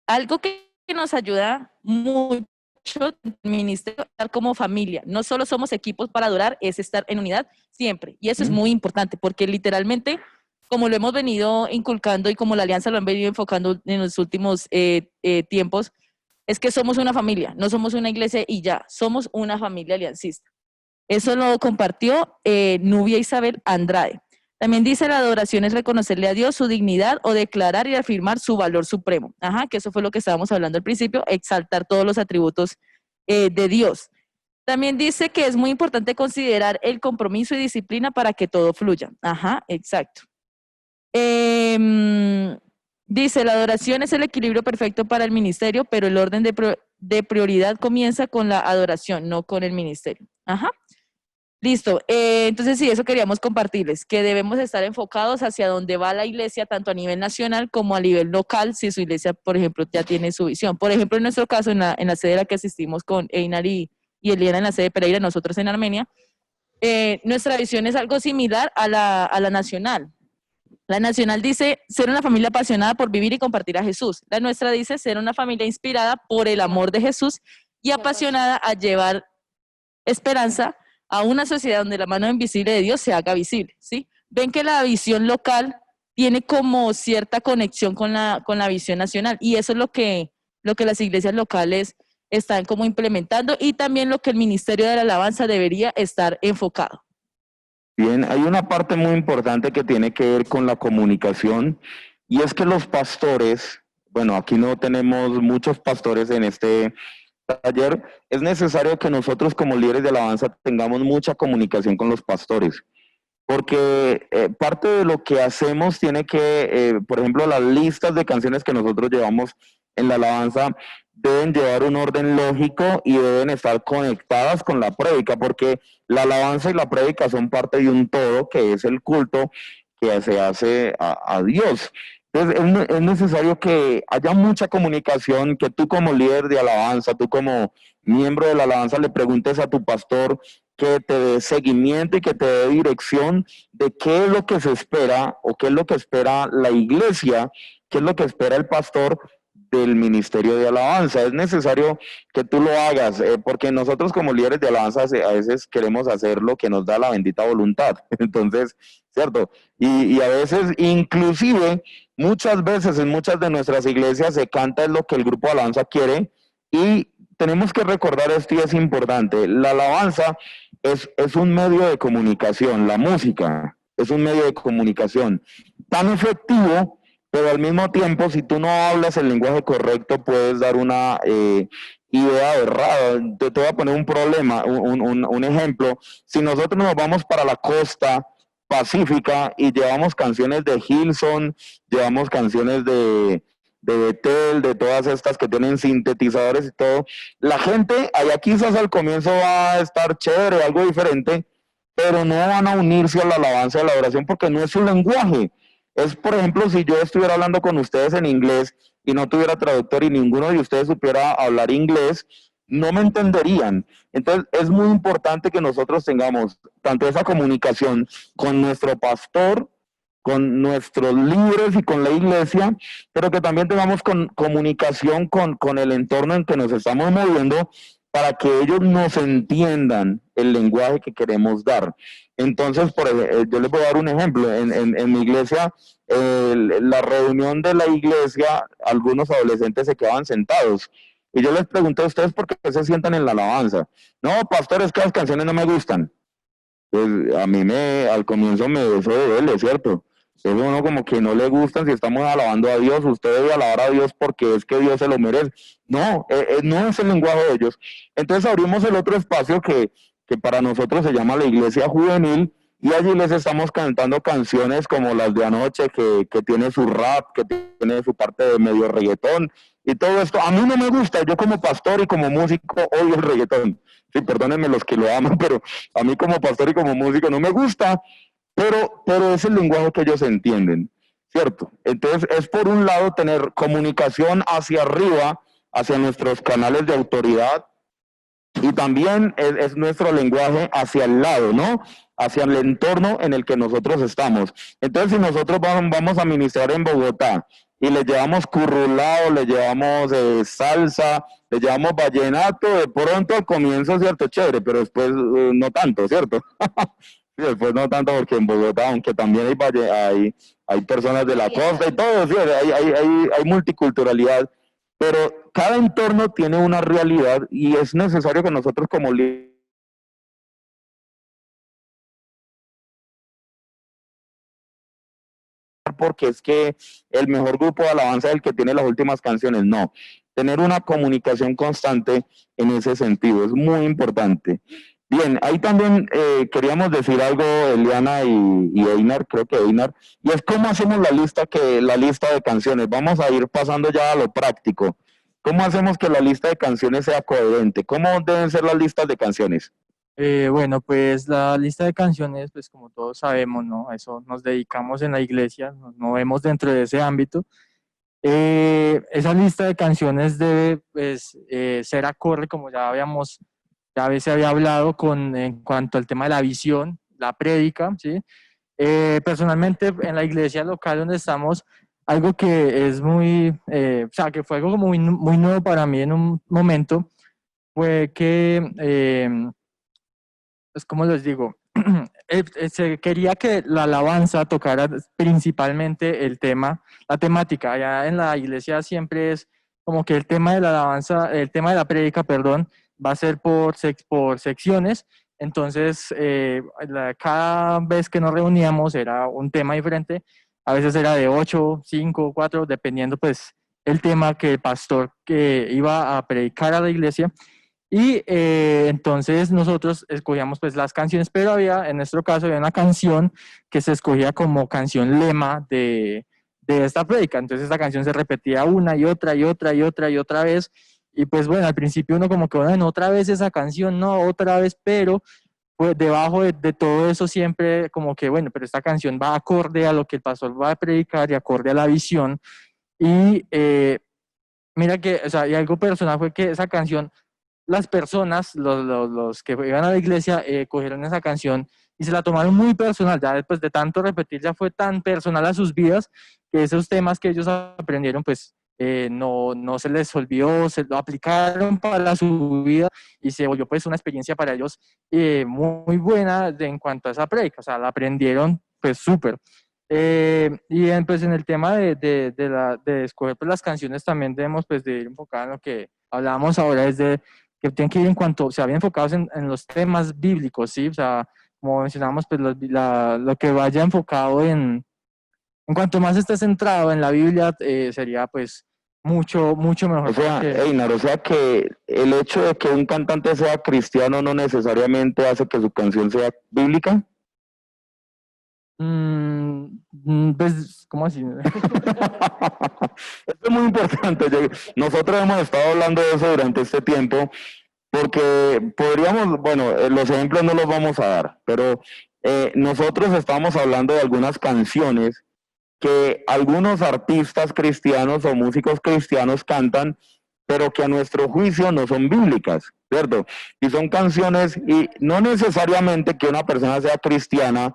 algo que nos ayuda mucho el ministerio es estar como familia. No solo somos equipos para adorar, es estar en unidad siempre. Y eso es muy importante porque literalmente, como lo hemos venido inculcando y como la alianza lo han venido enfocando en los últimos tiempos, es que somos una familia, no somos una iglesia y ya, somos una familia aliancista. Eso lo compartió Nubia Isabel Andrade. También dice, la adoración es reconocerle a Dios su dignidad o declarar y afirmar su valor supremo. Ajá, que eso fue lo que estábamos hablando al principio, exaltar todos los atributos de Dios. También dice que es muy importante considerar el compromiso y disciplina para que todo fluya. Ajá, exacto. Dice, la adoración es el equilibrio perfecto para el ministerio, pero el orden de prioridad comienza con la adoración, no con el ministerio. Ajá. Listo, entonces sí, eso queríamos compartirles, que debemos estar enfocados hacia dónde va la iglesia, tanto a nivel nacional como a nivel local, si su iglesia, por ejemplo, ya tiene su visión. Por ejemplo, en nuestro caso, en la sede a la que asistimos con Einar y Eliana en la sede de Pereira, nosotros en Armenia, nuestra visión es algo similar a la nacional. La nacional dice ser una familia apasionada por vivir y compartir a Jesús. La nuestra dice ser una familia inspirada por el amor de Jesús y apasionada a llevar esperanza a una sociedad donde la mano invisible de Dios se haga visible, ¿sí? Ven que la visión local tiene como cierta conexión con la visión nacional y eso es lo que las iglesias locales están como implementando y también lo que el Ministerio de la Alabanza debería estar enfocado. Bien, hay una parte muy importante que tiene que ver con la comunicación y es que los pastores, bueno, aquí no tenemos muchos pastores en este taller, es necesario que nosotros como líderes de alabanza tengamos mucha comunicación con los pastores, porque parte de lo que hacemos tiene que, por ejemplo, las listas de canciones que nosotros llevamos en la alabanza deben llevar un orden lógico y deben estar conectadas con la prédica, porque la alabanza y la prédica son parte de un todo que es el culto que se hace a Dios. Entonces es necesario que haya mucha comunicación, que tú como líder de alabanza, tú como miembro de la alabanza le preguntes a tu pastor que te dé seguimiento y que te dé dirección de qué es lo que se espera o qué es lo que espera la iglesia, qué es lo que espera el pastor del ministerio de alabanza. Es necesario que tú lo hagas, porque nosotros como líderes de alabanza a veces queremos hacer lo que nos da la bendita voluntad. Entonces, ¿cierto? Y a veces, inclusive, muchas veces en muchas de nuestras iglesias se canta lo que el grupo de alabanza quiere, y tenemos que recordar esto y es importante. La alabanza es un medio de comunicación, la música es un medio de comunicación tan efectivo, pero al mismo tiempo, si tú no hablas el lenguaje correcto, puedes dar una idea errada. Te voy a poner un problema, un ejemplo. Si nosotros nos vamos para la costa pacífica y llevamos canciones de Hillsong, llevamos canciones de Betel, de todas estas que tienen sintetizadores y todo, la gente allá quizás al comienzo va a estar chévere, algo diferente, pero no van a unirse a la alabanza y a la oración porque no es su lenguaje. Es, por ejemplo, si yo estuviera hablando con ustedes en inglés y no tuviera traductor y ninguno de ustedes supiera hablar inglés, no me entenderían. Entonces, es muy importante que nosotros tengamos tanto esa comunicación con nuestro pastor, con nuestros líderes y con la iglesia, pero que también tengamos comunicación con el entorno en que nos estamos moviendo para que ellos nos entiendan el lenguaje que queremos dar. Entonces, yo les voy a dar un ejemplo. En mi iglesia, la reunión de la iglesia, algunos adolescentes se quedaban sentados. Y yo les pregunté a ustedes por qué se sientan en la alabanza. No, pastor, es que las canciones no me gustan. Pues a mí al comienzo me eso duele, ¿cierto? Eso uno como que no le gustan si estamos alabando a Dios, usted debe alabar a Dios porque es que Dios se lo merece. No, no es el lenguaje de ellos. Entonces abrimos el otro espacio que para nosotros se llama la iglesia juvenil, y allí les estamos cantando canciones como las de anoche, que tiene su rap, que tiene su parte de medio reggaetón y todo esto. A mí no me gusta, yo como pastor y como músico odio el reggaetón. Sí, perdónenme los que lo aman, pero a mí como pastor y como músico no me gusta, pero es el lenguaje que ellos entienden, ¿cierto? Entonces es por un lado tener comunicación hacia arriba, hacia nuestros canales de autoridad, y también es nuestro lenguaje hacia el lado, ¿no? Hacia el entorno en el que nosotros estamos. Entonces, si nosotros vamos a ministrar en Bogotá y le llevamos currulao, le llevamos salsa, le llevamos vallenato, de pronto al comienzo, ¿cierto? Chévere, pero después no tanto, ¿cierto? Sí, después no tanto, porque en Bogotá, aunque también hay personas de la costa y todo, ¿sí? Hay multiculturalidad, pero cada entorno tiene una realidad y es necesario que nosotros como líderes porque es que el mejor grupo de alabanza es el que tiene las últimas canciones. No, tener una comunicación constante en ese sentido es muy importante. Bien, ahí también queríamos decir algo, Eliana y Einar, creo que Einar, y es cómo hacemos la lista de canciones. Vamos a ir pasando ya a lo práctico. ¿Cómo hacemos que la lista de canciones sea coherente? ¿Cómo deben ser las listas de canciones? Bueno, pues la lista de canciones, pues como todos sabemos, ¿no? A eso nos dedicamos en la iglesia, nos movemos dentro de ese ámbito. Esa lista de canciones debe, pues, ser acorde, como ya se había hablado en cuanto al tema de la visión, la prédica, ¿sí? Personalmente, en la iglesia local donde estamos, algo que es o sea, que fue algo como muy nuevo para mí en un momento, fue que pues, ¿cómo les digo? Se quería que la alabanza tocara principalmente la temática. Allá en la iglesia siempre es como que el tema de la alabanza, el tema de la prédica, perdón, va a ser por secciones. Entonces, cada vez que nos reuníamos era un tema diferente. A veces era de 8, 5, 4, dependiendo pues el tema que el pastor que iba a predicar a la iglesia. Y entonces nosotros escogíamos pues las canciones, pero había, en nuestro caso, había una canción que se escogía como canción lema de esta prédica. Entonces esta canción se repetía una y otra y otra y otra y otra vez. Y pues bueno, al principio uno como que, bueno, otra vez esa canción, no, otra vez, pero pues debajo de todo eso siempre como que, bueno, pero esta canción va acorde a lo que el pastor va a predicar y acorde a la visión. Y mira que, o sea, y algo personal fue que esa canción las personas, los que iban a la iglesia, cogieron esa canción y se la tomaron muy personal. Ya después de tanto repetir, ya fue tan personal a sus vidas que esos temas que ellos aprendieron, pues no se les olvidó, se lo aplicaron para su vida y se volvió pues una experiencia para ellos muy buena en cuanto a esa prédica. O sea, la aprendieron pues súper. Pues en el tema de escoger pues, las canciones también debemos pues de ir enfocados en lo que hablábamos ahora, es de que tienen que ir en cuanto, o sea, bien enfocados en los temas bíblicos, ¿sí? O sea, como mencionamos, pues lo que vaya enfocado en cuanto más esté centrado en la Biblia, sería pues mucho mejor. O sea, porque- Einar, o sea que el hecho de que un cantante sea cristiano no necesariamente hace que su canción sea bíblica. Pues, ¿cómo así? Esto es muy importante. Nosotros hemos estado hablando de eso durante este tiempo porque podríamos, bueno, los ejemplos no los vamos a dar, pero nosotros estamos hablando de algunas canciones que algunos artistas cristianos o músicos cristianos cantan, pero que a nuestro juicio no son bíblicas, ¿cierto? Y son canciones, y no necesariamente que una persona sea cristiana,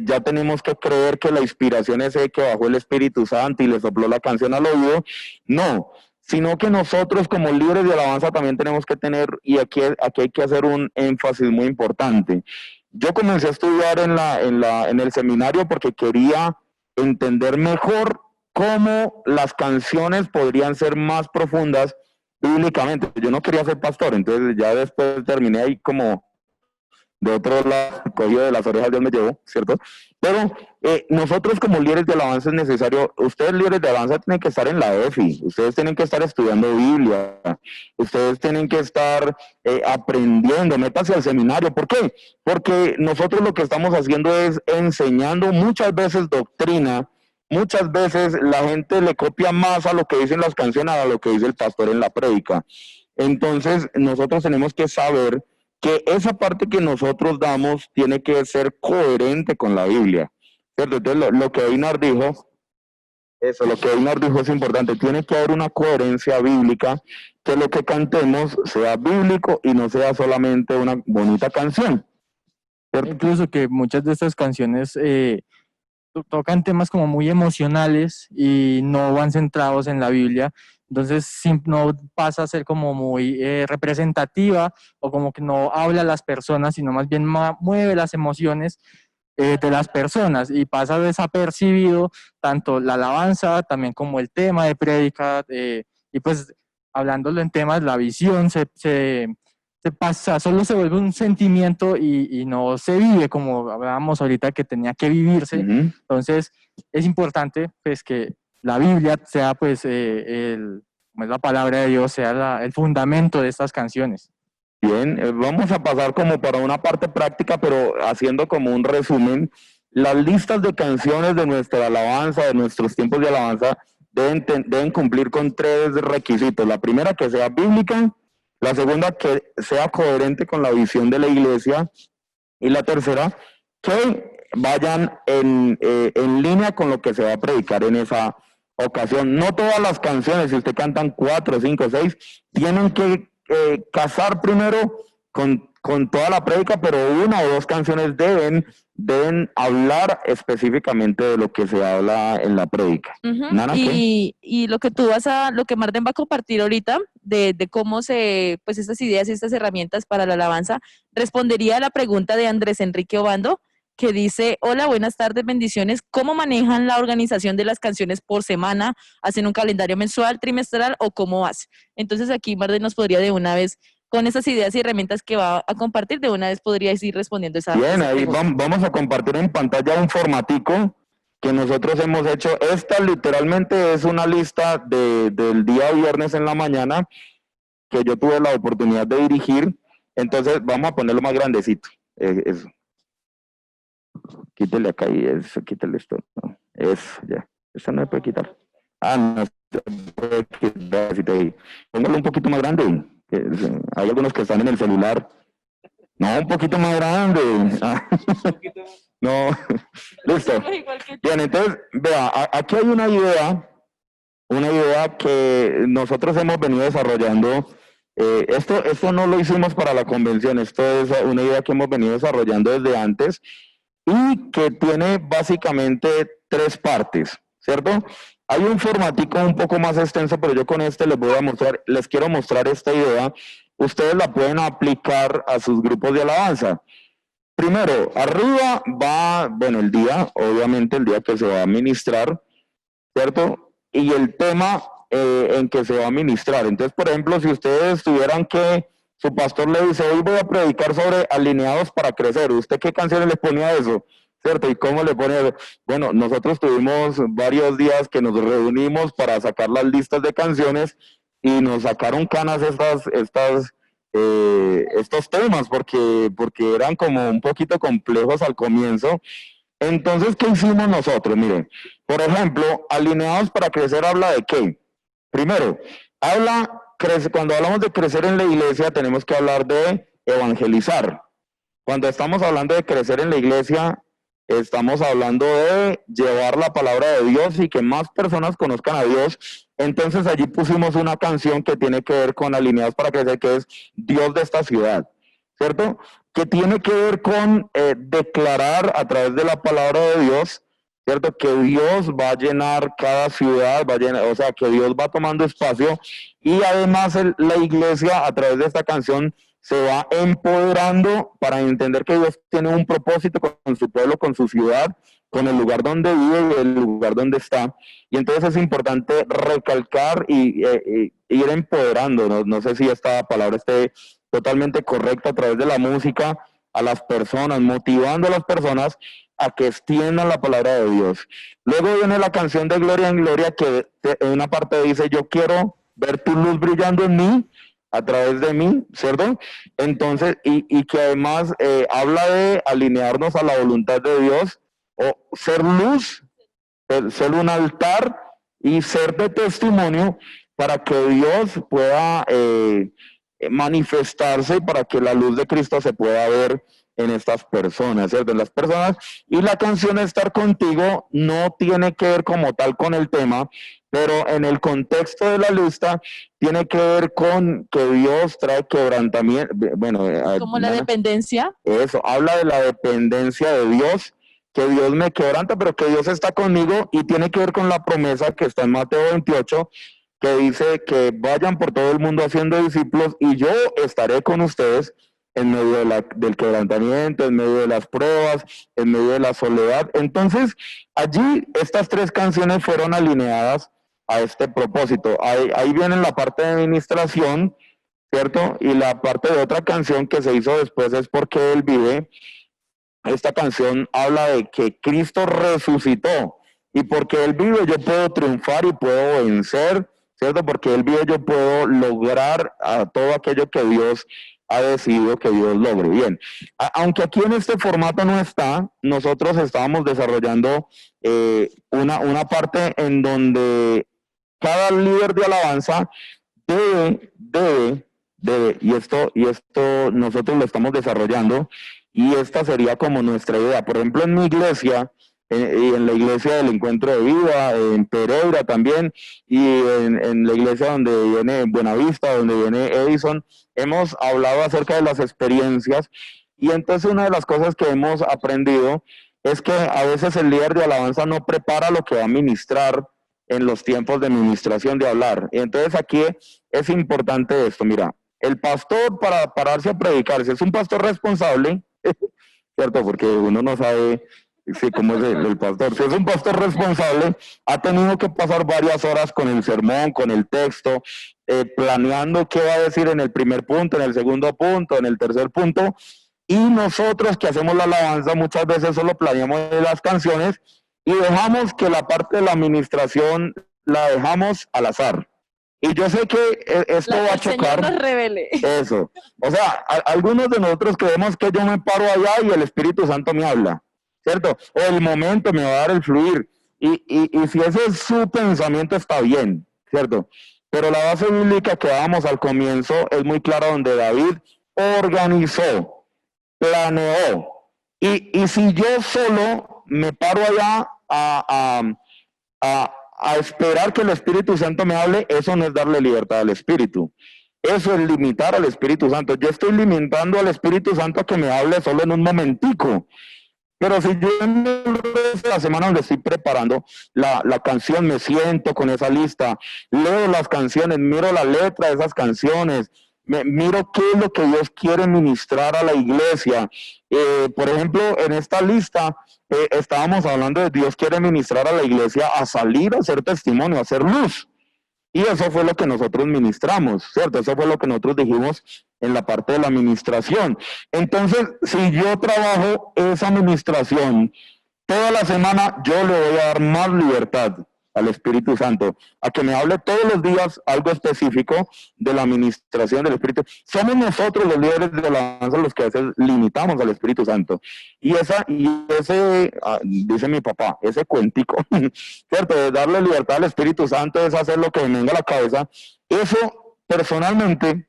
ya tenemos que creer que la inspiración es que bajó el Espíritu Santo y le sopló la canción al oído, no, sino que nosotros como líderes de alabanza también tenemos que tener, y aquí hay que hacer un énfasis muy importante. Yo comencé a estudiar en el seminario porque quería entender mejor cómo las canciones podrían ser más profundas bíblicamente. Yo no quería ser pastor, entonces ya después terminé ahí como de otro lado, cogido de las orejas, Dios me llevó, ¿cierto? Pero nosotros como líderes de alabanza es necesario, ustedes líderes de alabanza tienen que estar en la EFI, ustedes tienen que estar estudiando Biblia, ustedes tienen que estar aprendiendo, métanse al seminario. ¿Por qué? Porque nosotros lo que estamos haciendo es enseñando muchas veces doctrina, muchas veces la gente le copia más a lo que dicen las canciones a lo que dice el pastor en la prédica. Entonces nosotros tenemos que saber que esa parte que nosotros damos tiene que ser coherente con la Biblia, ¿cierto? Entonces, lo que Einar dijo, lo que Einar dijo es importante, tiene que haber una coherencia bíblica, que lo que cantemos sea bíblico y no sea solamente una bonita canción, ¿cierto? Incluso que muchas de estas canciones tocan temas como muy emocionales y no van centrados en la Biblia, entonces no pasa a ser como muy representativa o como que no habla a las personas, sino más bien mueve las emociones de las personas y pasa desapercibido tanto la alabanza también como el tema de prédica y pues hablándolo en temas, la visión se pasa, solo se vuelve un sentimiento y no se vive como hablábamos ahorita que tenía que vivirse. Entonces es importante pues que la Biblia sea pues como es la palabra de Dios, sea el fundamento de estas canciones. Bien, vamos a pasar como para una parte práctica, pero haciendo como un resumen. Las listas de canciones de nuestra alabanza, de nuestros tiempos de alabanza, deben cumplir con 3 requisitos. La primera, que sea bíblica. La segunda, que sea coherente con la visión de la iglesia. Y la tercera, que vayan en línea con lo que se va a predicar en esa ocasión. No todas las canciones, si usted cantan 4, 5, 6, tienen que casar primero con toda la prédica, pero 1 o 2 canciones deben hablar específicamente de lo que se habla en la prédica. Nana, ¿qué? Y lo que lo que Marden va a compartir ahorita de cómo pues estas ideas y estas herramientas para la alabanza, respondería a la pregunta de Andrés Enrique Obando, que dice: hola, buenas tardes, bendiciones. ¿Cómo manejan la organización de las canciones por semana? ¿Hacen un calendario mensual, trimestral o cómo hace? Entonces aquí Marden nos podría de una vez, con esas ideas y herramientas que va a compartir, de una vez podríais ir respondiendo esa Bien, esa ahí pregunta. vamos a compartir en pantalla un formatico que nosotros hemos hecho. Esta literalmente es una lista del día viernes en la mañana que yo tuve la oportunidad de dirigir. Entonces vamos a ponerlo más grandecito. Eso. Quítele acá y eso, quítele esto. No, eso, ya. Eso no se puede quitar. No se puede quitar. Póngalo un poquito más grande. Hay algunos que están en el celular. No, un poquito más grande. No, listo. Bien, entonces, vea, aquí hay una idea que nosotros hemos venido desarrollando. Esto no lo hicimos para la convención, esto es una idea que hemos venido desarrollando desde antes y que tiene básicamente 3 partes, ¿cierto? Hay un formatico un poco más extenso, pero yo con este les quiero mostrar esta idea. Ustedes la pueden aplicar a sus grupos de alabanza. Primero, arriba va, bueno, el día, obviamente el día que se va a ministrar, ¿cierto? Y el tema en que se va a ministrar. Entonces, por ejemplo, si ustedes tuvieran que, su pastor le dice, hoy voy a predicar sobre alineados para crecer, ¿usted qué canciones le pone a eso? ¿Cierto? ¿Y cómo le pone eso? Bueno, nosotros tuvimos varios días que nos reunimos para sacar las listas de canciones y nos sacaron canas estos temas porque eran como un poquito complejos al comienzo. Entonces, ¿qué hicimos nosotros? Miren, por ejemplo, alineados para crecer habla de qué. Primero, cuando hablamos de crecer en la iglesia tenemos que hablar de evangelizar. Cuando estamos hablando de crecer en la iglesia, estamos hablando de llevar la palabra de Dios y que más personas conozcan a Dios. Entonces allí pusimos una canción que tiene que ver con alineados para crecer, que es Dios de esta ciudad, ¿cierto? Que tiene que ver con declarar a través de la palabra de Dios, ¿cierto? Que Dios va a llenar cada ciudad, o sea, que Dios va tomando espacio y además la iglesia a través de esta canción se va empoderando para entender que Dios tiene un propósito con su pueblo, con su ciudad, con el lugar donde vive y el lugar donde está. Y entonces es importante recalcar y ir empoderando. No sé si esta palabra esté totalmente correcta a través de la música a las personas, motivando a las personas a que extiendan la palabra de Dios. Luego viene la canción de Gloria en Gloria, que en una parte dice, yo quiero ver tu luz brillando en mí, a través de mí, ¿cierto? Entonces, y que además habla de alinearnos a la voluntad de Dios, o ser luz, ser un altar y ser de testimonio para que Dios pueda manifestarse, para que la luz de Cristo se pueda ver en estas personas, ¿cierto? En las personas. Y la canción Estar Contigo no tiene que ver como tal con el tema, pero en el contexto de la lista tiene que ver con que Dios trae quebrantamiento, bueno, como la dependencia. Eso, habla de la dependencia de Dios, que Dios me quebranta, pero que Dios está conmigo, y tiene que ver con la promesa que está en Mateo 28, que dice que vayan por todo el mundo haciendo discípulos y yo estaré con ustedes en medio del quebrantamiento, en medio de las pruebas, en medio de la soledad. Entonces, allí estas 3 canciones fueron alineadas a este propósito. Ahí viene la parte de administración, ¿cierto? Y la parte de otra canción que se hizo después es Porque Él vive. Esta canción habla de que Cristo resucitó y porque Él vive yo puedo triunfar y puedo vencer, ¿cierto? Porque Él vive yo puedo lograr a todo aquello que Dios ha decidido que Dios logre. Bien, aunque aquí en este formato no está, nosotros estábamos desarrollando una parte en donde cada líder de alabanza debe, y esto nosotros lo estamos desarrollando, y esta sería como nuestra idea. Por ejemplo, en mi iglesia, y en la iglesia del Encuentro de Vida, en Pereira también, y en la iglesia donde viene Buenavista, donde viene Edison, hemos hablado acerca de las experiencias, y entonces una de las cosas que hemos aprendido es que a veces el líder de alabanza no prepara lo que va a ministrar en los tiempos de ministración, de hablar. Y entonces aquí es importante esto. Mira, el pastor, para pararse a predicar, si es un pastor responsable, ¿cierto? Porque uno no sabe cómo es el pastor. Si es un pastor responsable, ha tenido que pasar varias horas con el sermón, con el texto, planeando qué va a decir en el primer punto, en el segundo punto, en el tercer punto. Y nosotros que hacemos la alabanza muchas veces solo planeamos las canciones y dejamos que la parte de la administración la dejamos al azar. Y yo sé que esto va a El Señor chocar. nos revele. Eso. O sea, algunos de nosotros creemos que yo me paro allá y el Espíritu Santo me habla, ¿cierto? O el momento me va a dar el fluir. Y si ese es su pensamiento, está bien, ¿cierto? Pero la base bíblica que dábamos al comienzo es muy clara, donde David organizó, planeó. Y si yo solo me paro allá a esperar que el Espíritu Santo me hable, eso no es darle libertad al Espíritu. Eso es limitar al Espíritu Santo. Yo estoy limitando al Espíritu Santo a que me hable solo en un momentico. Pero si yo en el resto de la semana donde estoy preparando la canción, me siento con esa lista, leo las canciones, miro la letra de esas canciones, miro qué es lo que Dios quiere ministrar a la iglesia. Por ejemplo, en esta lista estábamos hablando de Dios quiere ministrar a la iglesia a salir, a hacer testimonio, a hacer luz. Y eso fue lo que nosotros ministramos, ¿cierto? Eso fue lo que nosotros dijimos en la parte de la administración. Entonces, si yo trabajo esa administración toda la semana, yo le voy a dar más libertad al Espíritu Santo, a que me hable todos los días algo específico de la administración del Espíritu. Somos nosotros los líderes de la alabanza los que a veces limitamos al Espíritu Santo. Y ese, dice mi papá, ese cuentico, ¿cierto? De darle libertad al Espíritu Santo es hacer lo que me venga a la cabeza. Eso, personalmente,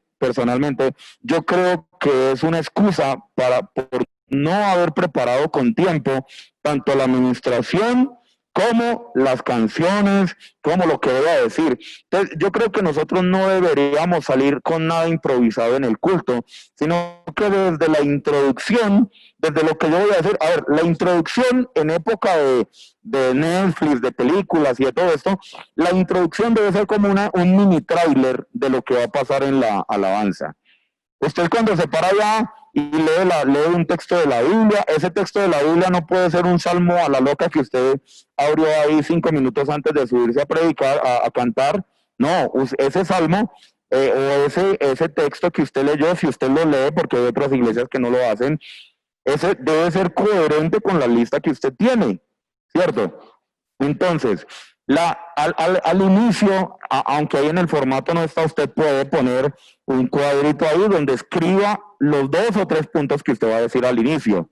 yo creo que es una excusa por no haber preparado con tiempo tanto la administración como las canciones, como lo que voy a decir. Entonces, yo creo que nosotros no deberíamos salir con nada improvisado en el culto, sino que desde la introducción, desde lo que yo voy a decir, a ver, la introducción en época de Netflix, de películas y de todo esto, la introducción debe ser como un mini tráiler de lo que va a pasar en la alabanza. Usted cuando se para allá y lee un texto de la Biblia, ese texto de la Biblia no puede ser un salmo a la loca que usted abrió ahí 5 minutos antes de subirse a predicar, a cantar. No, ese salmo o ese texto que usted leyó, si usted lo lee, porque hay otras iglesias que no lo hacen, ese debe ser coherente con la lista que usted tiene, ¿cierto? Entonces, al inicio, aunque ahí en el formato no está, usted puede poner un cuadrito ahí donde escriba los 2 o 3 puntos que usted va a decir al inicio.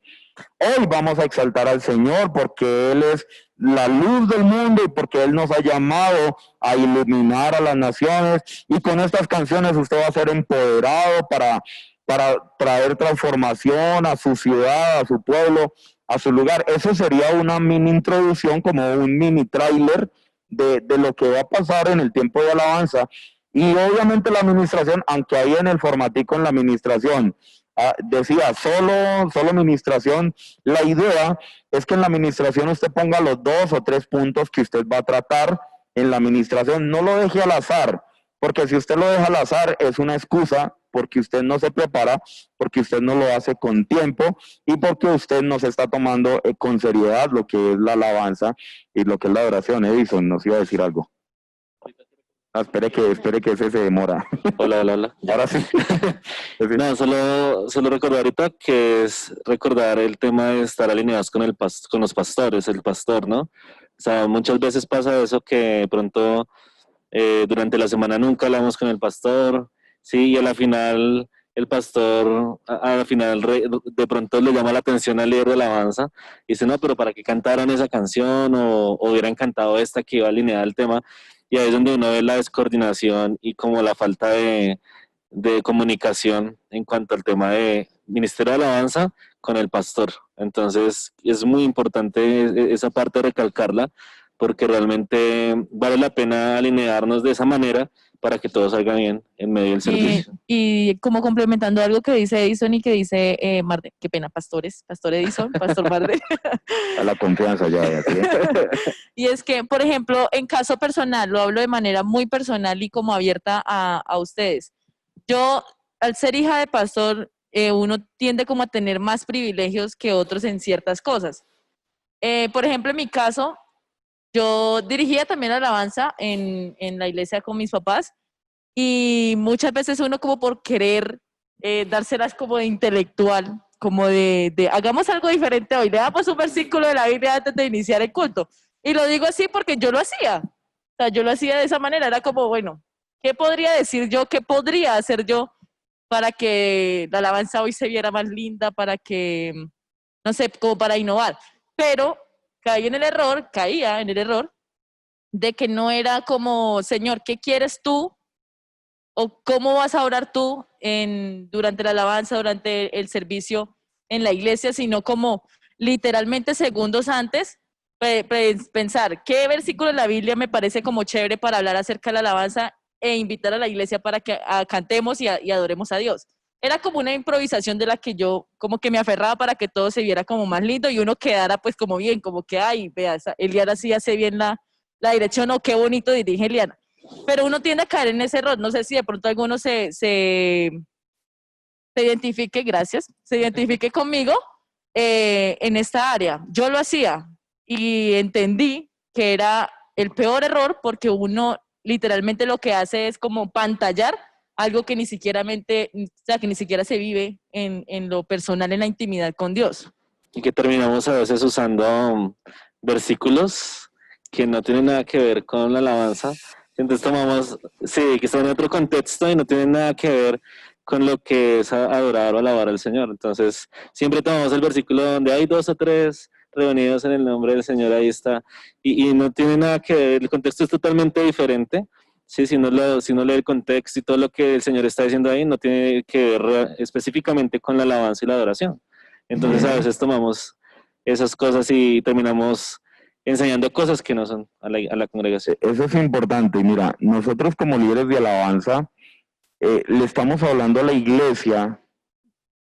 Hoy vamos a exaltar al Señor porque Él es la luz del mundo y porque Él nos ha llamado a iluminar a las naciones, y con estas canciones usted va a ser empoderado para traer transformación a su ciudad, a su pueblo, a su lugar. Eso sería una mini introducción, como un mini tráiler de lo que va a pasar en el tiempo de alabanza. Y obviamente la administración, aunque ahí en el formatico en la administración decía solo administración, la idea es que en la administración usted ponga los 2 o 3 puntos que usted va a tratar en la administración. No lo deje al azar, porque si usted lo deja al azar es una excusa, porque usted no se prepara, porque usted no lo hace con tiempo y porque usted no se está tomando con seriedad lo que es la alabanza y lo que es la adoración. Edison nos iba a decir algo. Espere que ese se demora. Hola. Ahora sí. No, solo recordar ahorita que es recordar el tema de estar alineados con los pastores, el pastor, ¿no? O sea, muchas veces pasa eso que de pronto durante la semana nunca hablamos con el pastor, sí, y a la final el pastor, de pronto le llama la atención al líder de la alabanza y dice, no, pero ¿para qué cantaron esa canción? O hubieran cantado esta que iba alineada al tema. Y ahí es donde uno ve la descoordinación y como la falta de comunicación en cuanto al tema de ministerio de alabanza con el pastor. Entonces es muy importante esa parte de recalcarla, porque realmente vale la pena alinearnos de esa manera para que todo salga bien en medio del servicio. Y como complementando algo que dice Edison y que dice Marde, qué pena, pastor Edison, pastor Marde. A la confianza ya. ¿Sí? Y es que, por ejemplo, en caso personal, lo hablo de manera muy personal y como abierta a ustedes. Yo, al ser hija de pastor, uno tiende como a tener más privilegios que otros en ciertas cosas. Por ejemplo, en mi caso, yo dirigía también alabanza en la iglesia con mis papás, y muchas veces uno como por querer dárselas como de intelectual, como de hagamos algo diferente hoy, leamos un versículo de la Biblia antes de iniciar el culto. Y lo digo así porque yo lo hacía. O sea, yo lo hacía de esa manera, era como, bueno, ¿qué podría decir yo? ¿Qué podría hacer yo para que la alabanza hoy se viera más linda, para que, no sé, como para innovar? Pero caía en el error de que no era como, Señor, ¿qué quieres tú? ¿O cómo vas a orar tú durante la alabanza, durante el servicio en la iglesia? Sino como literalmente segundos antes, pensar qué versículo de la Biblia me parece como chévere para hablar acerca de la alabanza e invitar a la iglesia para que cantemos y adoremos a Dios. Era como una improvisación de la que yo como que me aferraba para que todo se viera como más lindo y uno quedara pues como bien, como que, ay, vea, Eliana sí hace bien la dirección, o qué bonito dirige Eliana. Pero uno tiende a caer en ese error. No sé si de pronto alguno se identifique, gracias, se identifique conmigo en esta área. Yo lo hacía y entendí que era el peor error porque uno literalmente lo que hace es como pantallar algo que ni siquiera, o sea, que ni siquiera se vive en lo personal, en la intimidad con Dios. Y que terminamos a veces usando versículos que no tienen nada que ver con la alabanza. Entonces tomamos, sí, que están en otro contexto y no tienen nada que ver con lo que es adorar o alabar al Señor. Entonces siempre tomamos el versículo donde hay 2 o 3 reunidos en el nombre del Señor, ahí está, y no tiene nada que ver, el contexto es totalmente diferente. Sí, si uno lee el contexto y todo lo que el Señor está diciendo ahí, no tiene que ver específicamente con la alabanza y la adoración. Entonces a veces tomamos esas cosas y terminamos enseñando cosas que no son a la congregación. Eso es importante. Mira, nosotros como líderes de alabanza le estamos hablando a la iglesia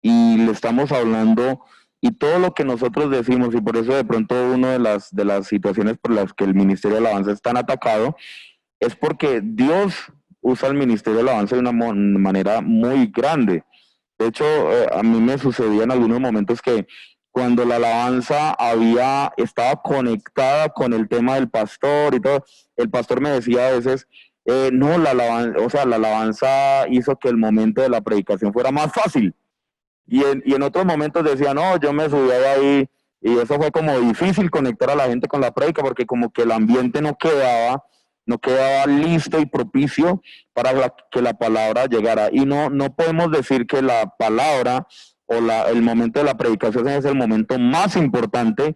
y le estamos hablando y todo lo que nosotros decimos, y por eso de pronto una de las situaciones por las que el Ministerio de Alabanza es tan atacado, es porque Dios usa el Ministerio de Alabanza de una manera muy grande. De hecho, a mí me sucedía en algunos momentos que cuando la alabanza estaba conectada con el tema del pastor y todo, el pastor me decía a veces, no, la alabanza hizo que el momento de la predicación fuera más fácil. Y en otros momentos decía, no, yo me subí ahí y eso fue como difícil conectar a la gente con la prédica porque como que el ambiente no quedaba listo y propicio para que la palabra llegara. Y no podemos decir que la palabra o el momento de la predicación es el momento más importante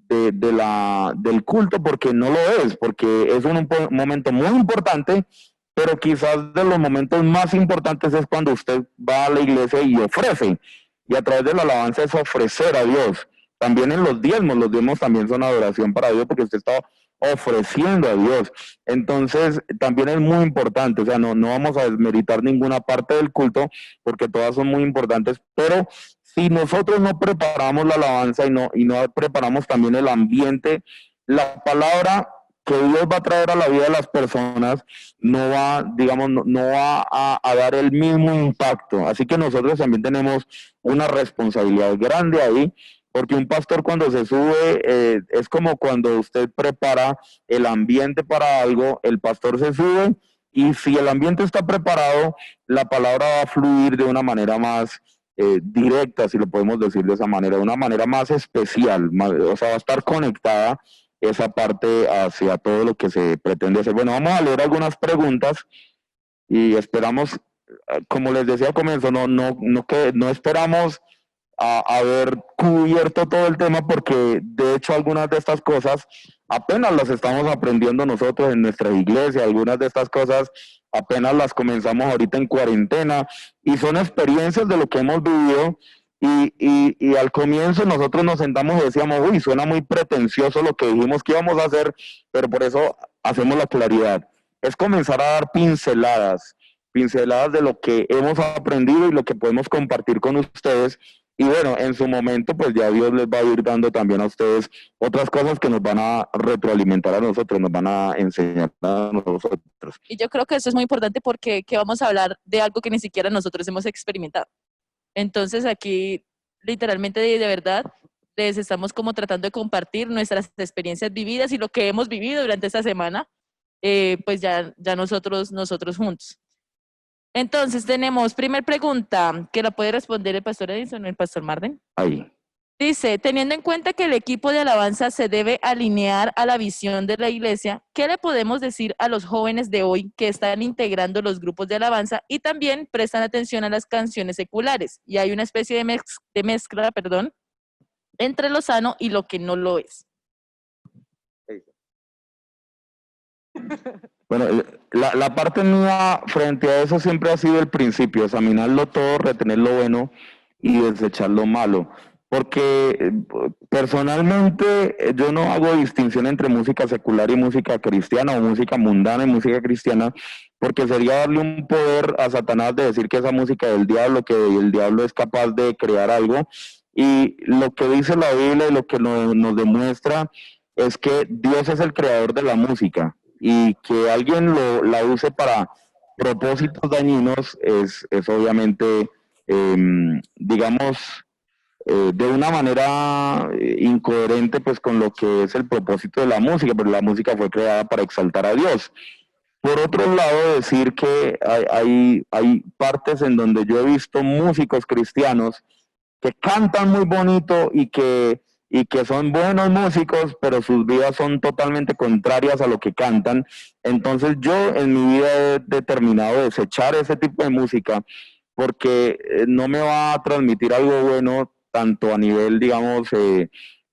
del culto, porque no lo es, porque es un momento muy importante, pero quizás de los momentos más importantes es cuando usted va a la iglesia y ofrece, y a través de la alabanza es ofrecer a Dios. También en los diezmos también son adoración para Dios, porque usted está ofreciendo a Dios. Entonces, también es muy importante, o sea, no vamos a desmeritar ninguna parte del culto, porque todas son muy importantes, pero si nosotros no preparamos la alabanza y no preparamos también el ambiente, la palabra que Dios va a traer a la vida de las personas no va, digamos, no va a dar el mismo impacto. Así que nosotros también tenemos una responsabilidad grande ahí, porque un pastor cuando se sube, es como cuando usted prepara el ambiente para algo, el pastor se sube y si el ambiente está preparado, la palabra va a fluir de una manera más directa, si lo podemos decir de esa manera, de una manera más especial, o sea, va a estar conectada esa parte hacia todo lo que se pretende hacer. Bueno, vamos a leer algunas preguntas y esperamos, como les decía al comienzo, no esperamos haber cubierto todo el tema, porque de hecho algunas de estas cosas apenas las estamos aprendiendo nosotros en nuestra iglesia, algunas de estas cosas apenas las comenzamos ahorita en cuarentena y son experiencias de lo que hemos vivido y al comienzo nosotros nos sentamos y decíamos, uy, suena muy pretencioso lo que dijimos que íbamos a hacer, pero por eso hacemos la claridad. Es comenzar a dar pinceladas de lo que hemos aprendido y lo que podemos compartir con ustedes. Y bueno, en su momento, pues ya Dios les va a ir dando también a ustedes otras cosas que nos van a retroalimentar a nosotros, nos van a enseñar a nosotros. Y yo creo que eso es muy importante porque que vamos a hablar de algo que ni siquiera nosotros hemos experimentado. Entonces aquí, literalmente, de verdad, les estamos como tratando de compartir nuestras experiencias vividas y lo que hemos vivido durante esta semana, pues ya nosotros juntos. Entonces tenemos, primer pregunta, que la puede responder el pastor Edison o el pastor Marden. Ahí. Dice, teniendo en cuenta que el equipo de alabanza se debe alinear a la visión de la iglesia, ¿qué le podemos decir a los jóvenes de hoy que están integrando los grupos de alabanza y también prestan atención a las canciones seculares? Y hay una especie de mezcla, entre lo sano y lo que no lo es. Bueno, la parte mía frente a eso siempre ha sido el principio, examinarlo todo, retener lo bueno y desechar lo malo. Porque personalmente yo no hago distinción entre música secular y música cristiana, o música mundana y música cristiana, porque sería darle un poder a Satanás de decir que esa música es del diablo, que el diablo es capaz de crear algo. Y lo que dice la Biblia y lo que nos demuestra es que Dios es el creador de la música, y que alguien la use para propósitos dañinos es obviamente, digamos, de una manera incoherente pues con lo que es el propósito de la música, pero la música fue creada para exaltar a Dios. Por otro lado, decir que hay partes en donde yo he visto músicos cristianos que cantan muy bonito y que son buenos músicos, pero sus vidas son totalmente contrarias a lo que cantan. Entonces yo en mi vida he determinado desechar ese tipo de música, porque no me va a transmitir algo bueno, tanto a nivel, digamos,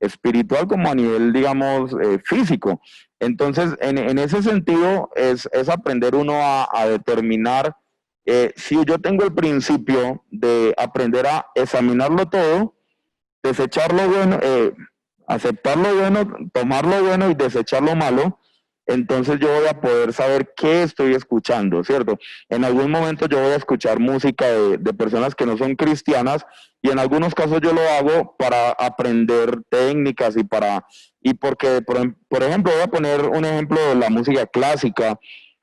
espiritual, como a nivel, digamos, físico. Entonces, en ese sentido, es aprender uno a determinar. Si yo tengo el principio de aprender a examinarlo todo, desechar lo bueno, aceptar lo bueno, tomar lo bueno y desechar lo malo, entonces yo voy a poder saber qué estoy escuchando, ¿cierto? En algún momento yo voy a escuchar música de personas que no son cristianas, y en algunos casos yo lo hago para aprender técnicas y porque, por ejemplo, voy a poner un ejemplo de la música clásica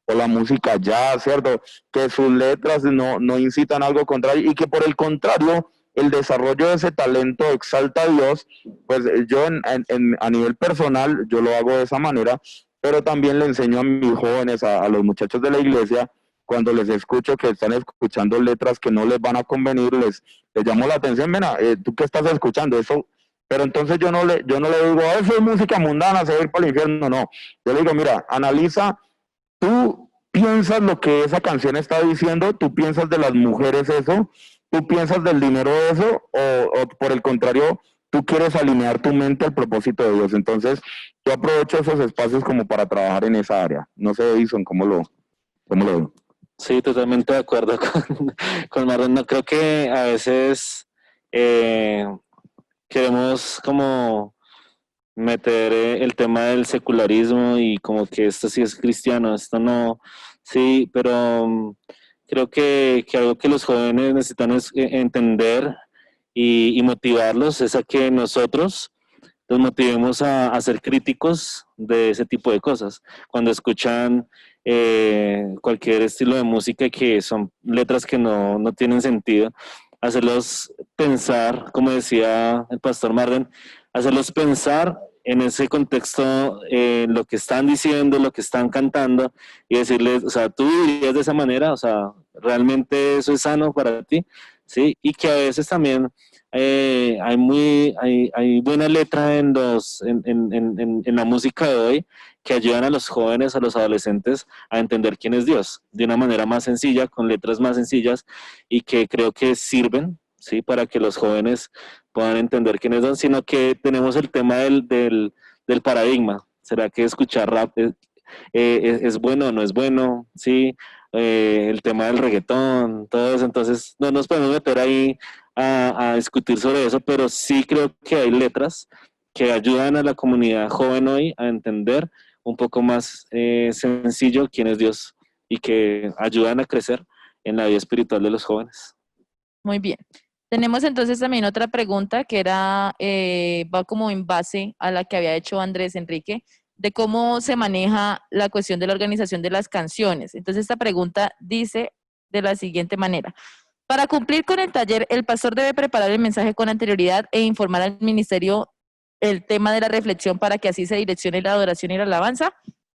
o la música jazz, ¿cierto? Que sus letras no incitan algo contrario, y que por el contrario, el desarrollo de ese talento exalta a Dios. Pues yo a nivel personal, yo lo hago de esa manera, pero también le enseño a mis jóvenes, a los muchachos de la iglesia, cuando les escucho que están escuchando letras que no les van a convenir, les llamo la atención. Mira, ¿tú qué estás escuchando? Eso. Pero entonces yo no le digo, eso es música mundana, se va a ir para el infierno. No, yo le digo, mira, analiza. ¿Tú piensas lo que esa canción está diciendo? ¿Tú piensas de las mujeres eso? ¿Tú piensas del dinero eso? ¿O por el contrario, tú quieres alinear tu mente al propósito de Dios? Entonces, yo aprovecho esos espacios como para trabajar en esa área. No sé, Edison, ¿cómo lo veo? Sí, totalmente de acuerdo con Marlon. No, creo que a veces queremos como meter el tema del secularismo y como que esto sí es cristiano, esto no, sí, pero creo que algo que los jóvenes necesitan es entender y motivarlos es a que nosotros los motivemos a ser críticos de ese tipo de cosas. Cuando escuchan cualquier estilo de música que son letras que no tienen sentido, hacerlos pensar, como decía el pastor Marden, hacerlos pensar en ese contexto, lo que están diciendo, lo que están cantando, y decirles, o sea, tú vivirías de esa manera, o sea, realmente eso es sano para ti, ¿sí? Y que a veces también hay buena letra en la música de hoy, que ayudan a los jóvenes, a los adolescentes a entender quién es Dios de una manera más sencilla, con letras más sencillas, y que creo que sirven, ¿sí? Para que los jóvenes puedan entender quién es Dios, sino que tenemos el tema del paradigma. ¿Será que escuchar rap es bueno o no es bueno? ¿Sí? El tema del reggaetón, todo eso. Entonces, no nos podemos meter ahí a discutir sobre eso, pero sí creo que hay letras que ayudan a la comunidad joven hoy a entender un poco más sencillo quién es Dios, y que ayudan a crecer en la vida espiritual de los jóvenes. Muy bien. Tenemos entonces también otra pregunta que va como en base a la que había hecho Andrés Enrique, de cómo se maneja la cuestión de la organización de las canciones. Entonces esta pregunta dice de la siguiente manera: para cumplir con el taller, el pastor debe preparar el mensaje con anterioridad e informar al ministerio el tema de la reflexión para que así se direccione la adoración y la alabanza.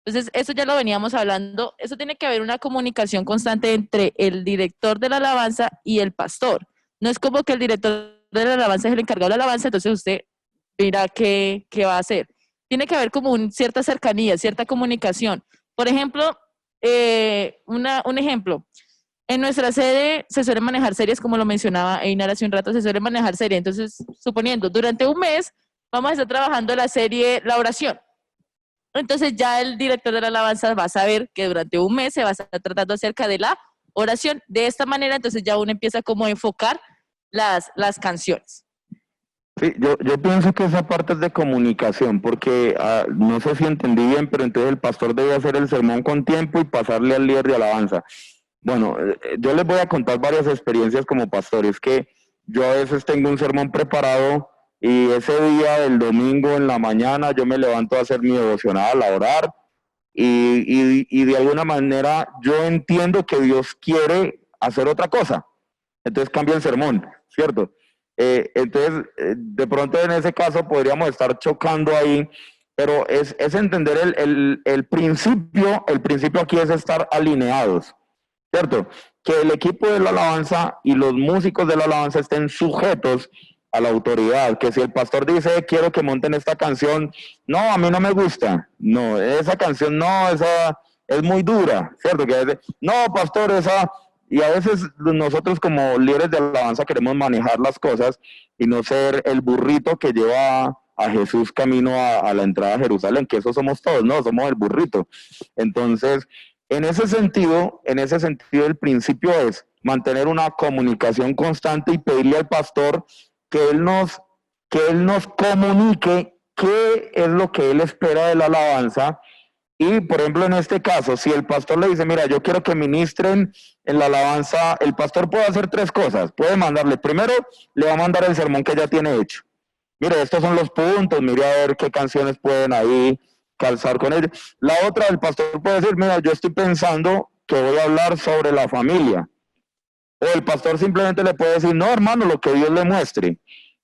Entonces, eso ya lo veníamos hablando. Eso tiene que haber una comunicación constante entre el director de la alabanza y el pastor. No es como que el director de la alabanza es el encargado de la alabanza, entonces usted mira qué va a hacer. Tiene que haber como cierta cercanía, cierta comunicación. Por ejemplo, un ejemplo. En nuestra sede se suelen manejar series, como lo mencionaba Einar hace un rato, se suelen manejar series. Entonces, suponiendo, durante un mes vamos a estar trabajando la serie La Oración. Entonces ya el director de la alabanza va a saber que durante un mes se va a estar tratando acerca de la oración. De esta manera, entonces ya uno empieza como a enfocar las canciones. Sí, yo pienso que esa parte es de comunicación, porque no sé si entendí bien, pero entonces el pastor debe hacer el sermón con tiempo y pasarle al líder de alabanza. Bueno, yo les voy a contar varias experiencias como pastor. Es que yo a veces tengo un sermón preparado y ese día del domingo en la mañana yo me levanto a hacer mi devocional, a orar, y de alguna manera yo entiendo que Dios quiere hacer otra cosa. Entonces cambia el sermón, ¿cierto? Entonces, de pronto en ese caso podríamos estar chocando ahí, pero es entender el principio aquí es estar alineados, ¿cierto? Que el equipo de la alabanza y los músicos de la alabanza estén sujetos a la autoridad, que si el pastor dice, quiero que monten esta canción, no, a mí no me gusta, no, esa canción no, esa es muy dura, ¿cierto? Que no, pastor, esa... Y a veces nosotros como líderes de alabanza queremos manejar las cosas y no ser el burrito que lleva a Jesús camino a la entrada a Jerusalén, que eso somos todos, ¿no? Somos el burrito. Entonces, en ese sentido, el principio es mantener una comunicación constante y pedirle al pastor que él nos comunique qué es lo que él espera de la alabanza. Y, por ejemplo, en este caso, si el pastor le dice, mira, yo quiero que ministren en la alabanza, el pastor puede hacer tres cosas. Puede mandarle, primero, le va a mandar el sermón que ya tiene hecho. Mire, estos son los puntos, mire a ver qué canciones pueden ahí calzar con ellos. La otra, el pastor puede decir, mira, yo estoy pensando que voy a hablar sobre la familia. O el pastor simplemente le puede decir, no, hermano, lo que Dios le muestre.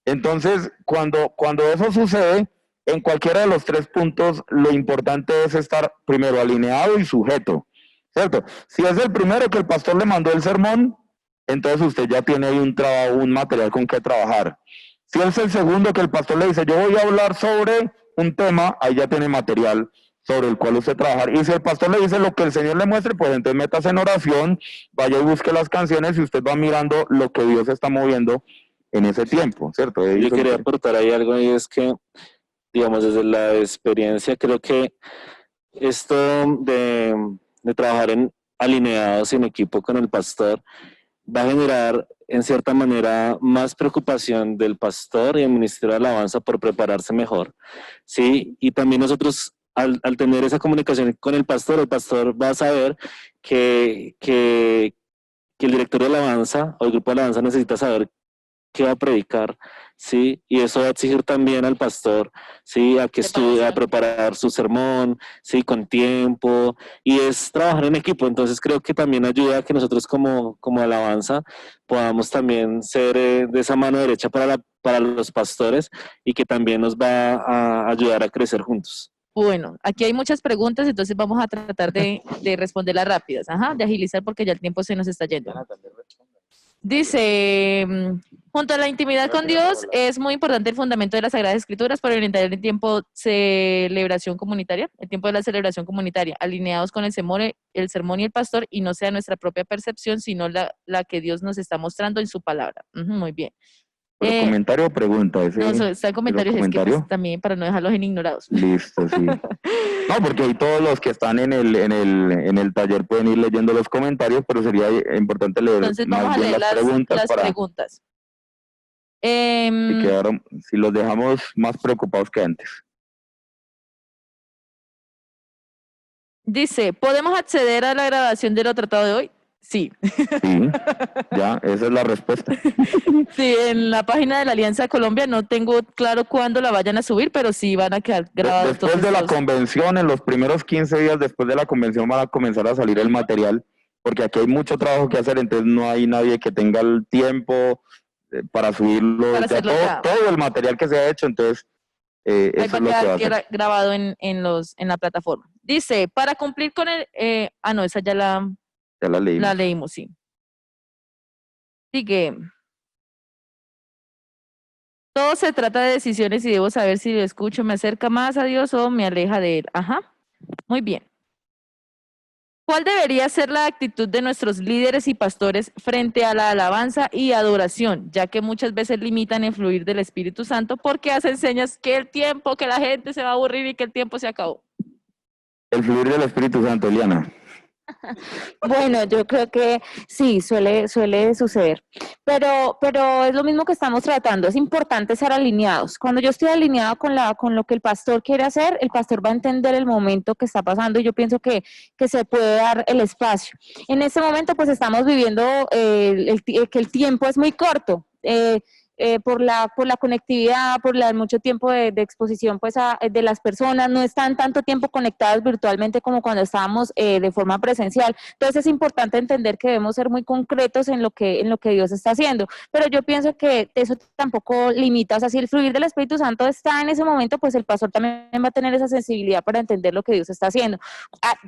Entonces, cuando eso sucede, en cualquiera de los tres puntos, lo importante es estar primero alineado y sujeto, ¿cierto? Si es el primero que el pastor le mandó el sermón, entonces usted ya tiene ahí un material con que trabajar. Si es el segundo que el pastor le dice, yo voy a hablar sobre un tema, ahí ya tiene material sobre el cual usted trabajar. Y si el pastor le dice lo que el Señor le muestre, pues entonces métase en oración, vaya y busque las canciones y usted va mirando lo que Dios está moviendo en ese tiempo, ¿cierto? Yo quería aportar ahí algo y es que, digamos, desde la experiencia, creo que esto de trabajar alineados en equipo con el pastor va a generar, en cierta manera, más preocupación del pastor y el ministerio de alabanza por prepararse mejor, ¿sí? Y también nosotros, al tener esa comunicación con el pastor va a saber que el director de alabanza o el grupo de alabanza necesita saber qué va a predicar, ¿sí? Y eso va a exigir también al pastor, ¿sí? A que estudie, a preparar su sermón, ¿sí? Con tiempo, y es trabajar en equipo. Entonces creo que también ayuda a que nosotros como alabanza podamos también ser de esa mano derecha para los pastores y que también nos va a ayudar a crecer juntos. Bueno, aquí hay muchas preguntas, entonces vamos a tratar de responderlas rápidas, de agilizar porque ya el tiempo se nos está yendo. Dice, junto a la intimidad con Dios, es muy importante el fundamento de las Sagradas Escrituras para orientar el tiempo de celebración comunitaria, el tiempo de la celebración comunitaria, alineados con el sermón y el pastor, y no sea nuestra propia percepción, sino la que Dios nos está mostrando en su palabra. Muy bien. ¿Comentario o pregunta? No, está en comentarios, es que pues, también para no dejarlos en ignorados. Listo, sí. No, porque ahí todos los que están en el taller pueden ir leyendo los comentarios, pero sería importante leer. Entonces vamos a leer las preguntas. Si los dejamos más preocupados que antes. Dice, ¿podemos acceder a la grabación de lo tratado de hoy? Sí. Sí, ya, esa es la respuesta. Sí, en la página de la Alianza Colombia no tengo claro cuándo la vayan a subir, pero sí van a quedar grabados. Después de la convención, en los primeros 15 días después de la convención van a comenzar a salir el material, porque aquí hay mucho trabajo que hacer, entonces no hay nadie que tenga el tiempo para subirlo, todo el material que se ha hecho, entonces Ahí eso va es lo que a va a quedar hacer. grabado en la plataforma. Dice, para cumplir con el... no, esa ya Ya la leímos. la leímos, sí. Sigue. Todo se trata de decisiones y debo saber si lo escucho, me acerca más a Dios o me aleja de Él. Ajá, muy bien. ¿Cuál debería ser la actitud de nuestros líderes y pastores frente a la alabanza y adoración, ya que muchas veces limitan el fluir del Espíritu Santo porque hacen señas que el tiempo, que la gente se va a aburrir y que el tiempo se acabó? El fluir del Espíritu Santo, Eliana. Bueno, yo creo que sí, suele suceder, pero es lo mismo que estamos tratando, es importante ser alineados. Cuando yo estoy alineado con lo que el pastor quiere hacer, el pastor va a entender el momento que está pasando y yo pienso que se puede dar el espacio. En este momento pues estamos viviendo que el tiempo es muy corto. Por la conectividad, por mucho tiempo de exposición pues de las personas, no están tanto tiempo conectadas virtualmente como cuando estábamos de forma presencial. Entonces es importante entender que debemos ser muy concretos en lo que Dios está haciendo, pero yo pienso que eso tampoco limita, o sea, si el fluir del Espíritu Santo está en ese momento, pues el pastor también va a tener esa sensibilidad para entender lo que Dios está haciendo.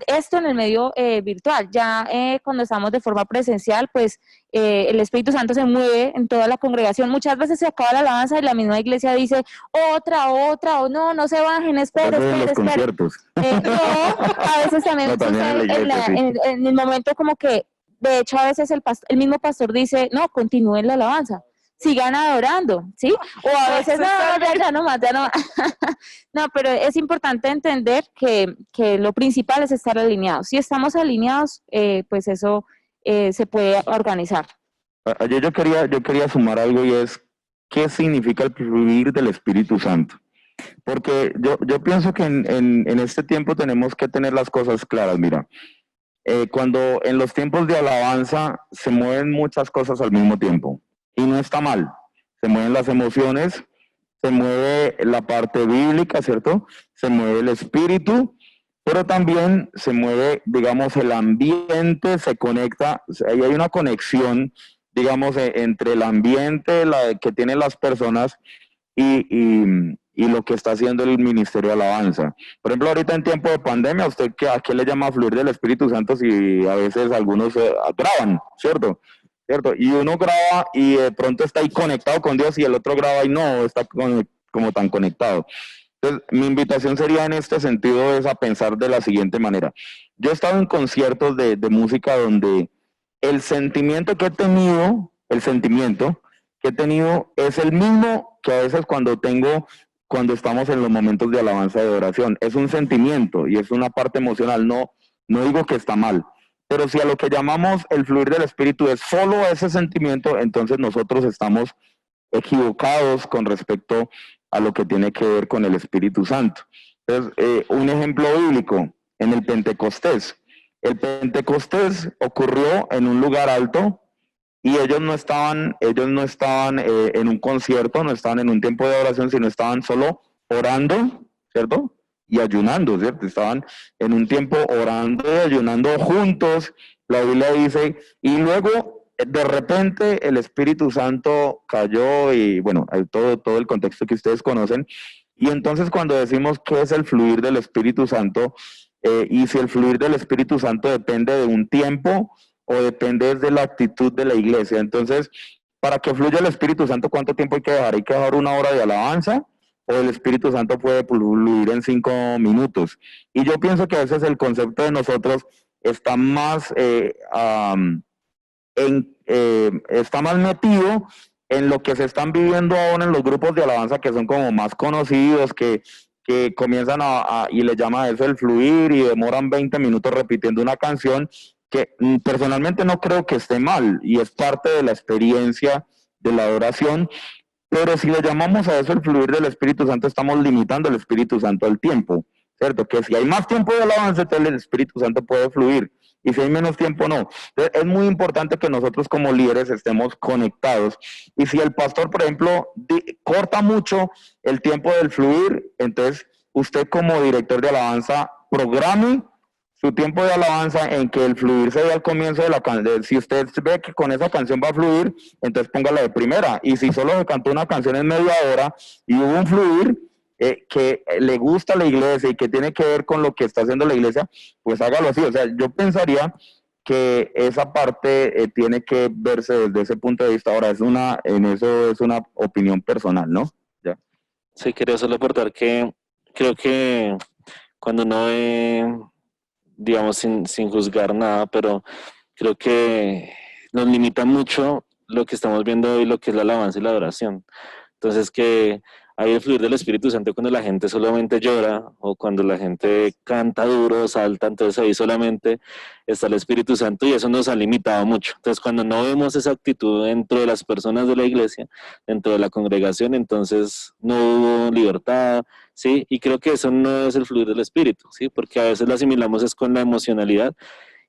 Esto en el medio virtual, ya cuando estamos de forma presencial, pues el Espíritu Santo se mueve en toda la congregación. Muchas veces se acaba la alabanza y la misma iglesia dice otra, o no se bajen, esperen. En los conciertos. No, a veces también No, también en la sucede iglesia, sí. en el momento como que, de hecho a veces el mismo pastor dice, no, continúen la alabanza, sigan adorando, ¿sí? O a veces, no, ya no más. No, pero es importante entender que lo principal es estar alineados. Si estamos alineados, pues eso se puede organizar. Ayer yo quería sumar algo y es, ¿qué significa el fluir del Espíritu Santo? Porque yo pienso que en este tiempo tenemos que tener las cosas claras. Mira, cuando en los tiempos de alabanza se mueven muchas cosas al mismo tiempo y no está mal. Se mueven las emociones, se mueve la parte bíblica, ¿cierto? Se mueve el espíritu, pero también se mueve, digamos, el ambiente, se conecta, ahí hay una conexión, digamos, entre el ambiente que tienen las personas y lo que está haciendo el Ministerio de Alabanza. Por ejemplo, ahorita en tiempo de pandemia, ¿usted a qué le llama fluir del Espíritu Santo si a veces algunos graban, ¿cierto? ¿Cierto? Y uno graba y de pronto está ahí conectado con Dios y el otro graba y no está como tan conectado. Entonces, mi invitación sería en este sentido es a pensar de la siguiente manera. Yo he estado en conciertos de música donde el sentimiento que he tenido, es el mismo que a veces cuando estamos en los momentos de alabanza y de oración. Es un sentimiento y es una parte emocional. No digo que está mal, pero si a lo que llamamos el fluir del Espíritu es solo ese sentimiento, entonces nosotros estamos equivocados con respecto a lo que tiene que ver con el Espíritu Santo. Entonces, un ejemplo bíblico, en el Pentecostés. El Pentecostés ocurrió en un lugar alto y ellos no estaban en un concierto, no estaban en un tiempo de oración, sino estaban solo orando, ¿cierto? Y ayunando, ¿cierto? Estaban en un tiempo orando y ayunando juntos. La Biblia dice, y luego de repente el Espíritu Santo cayó y bueno, todo el contexto que ustedes conocen. Y entonces cuando decimos qué es el fluir del Espíritu Santo, y si el fluir del Espíritu Santo depende de un tiempo o depende de la actitud de la iglesia. Entonces, para que fluya el Espíritu Santo, ¿cuánto tiempo hay que dejar? ¿Hay que dejar 1 hora de alabanza? ¿O el Espíritu Santo puede fluir en 5 minutos? Y yo pienso que a veces el concepto de nosotros está más, está más metido en lo que se están viviendo ahora en los grupos de alabanza que son como más conocidos, que comienzan y le llama a eso el fluir y demoran 20 minutos repitiendo una canción que personalmente no creo que esté mal y es parte de la experiencia de la adoración, pero si le llamamos a eso el fluir del Espíritu Santo, estamos limitando el Espíritu Santo al tiempo, ¿cierto? Que si hay más tiempo de alabanza, entonces el Espíritu Santo puede fluir, y si hay menos tiempo, no. Entonces, es muy importante que nosotros como líderes estemos conectados, y si el pastor, por ejemplo, corta mucho el tiempo del fluir, entonces usted como director de alabanza programe su tiempo de alabanza en que el fluir se dé al comienzo de la canción. Si usted ve que con esa canción va a fluir, entonces póngala de primera. Y si solo se cantó una canción en media hora y hubo un fluir, que le gusta la iglesia y que tiene que ver con lo que está haciendo la iglesia, pues hágalo así. O sea, yo pensaría que esa parte tiene que verse desde ese punto de vista. Ahora, en eso es una opinión personal, ¿no? Ya. Sí, quería solo aportar que creo que cuando uno ve, digamos, sin juzgar nada, pero creo que nos limita mucho lo que estamos viendo hoy, lo que es la alabanza y la adoración. Entonces, que hay el fluir del Espíritu Santo cuando la gente solamente llora o cuando la gente canta duro, salta, entonces ahí solamente está el Espíritu Santo y eso nos ha limitado mucho. Entonces, cuando no vemos esa actitud dentro de las personas de la iglesia, dentro de la congregación, entonces no hubo libertad, ¿sí? Y creo que eso no es el fluir del Espíritu, ¿sí? Porque a veces lo asimilamos es con la emocionalidad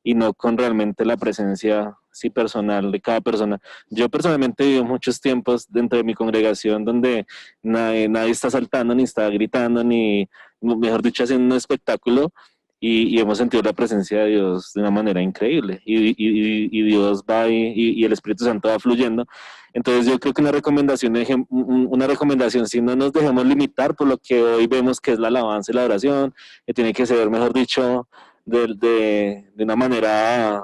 y no con realmente la presencia sí personal de cada persona. Yo personalmente vivo muchos tiempos dentro de mi congregación donde nadie está saltando, ni está gritando, ni, mejor dicho, haciendo un espectáculo y hemos sentido la presencia de Dios de una manera increíble y Dios va y el Espíritu Santo va fluyendo. Entonces yo creo que una recomendación, si no nos dejemos limitar por lo que hoy vemos que es la alabanza y la oración, que tiene que ser, mejor dicho, de una manera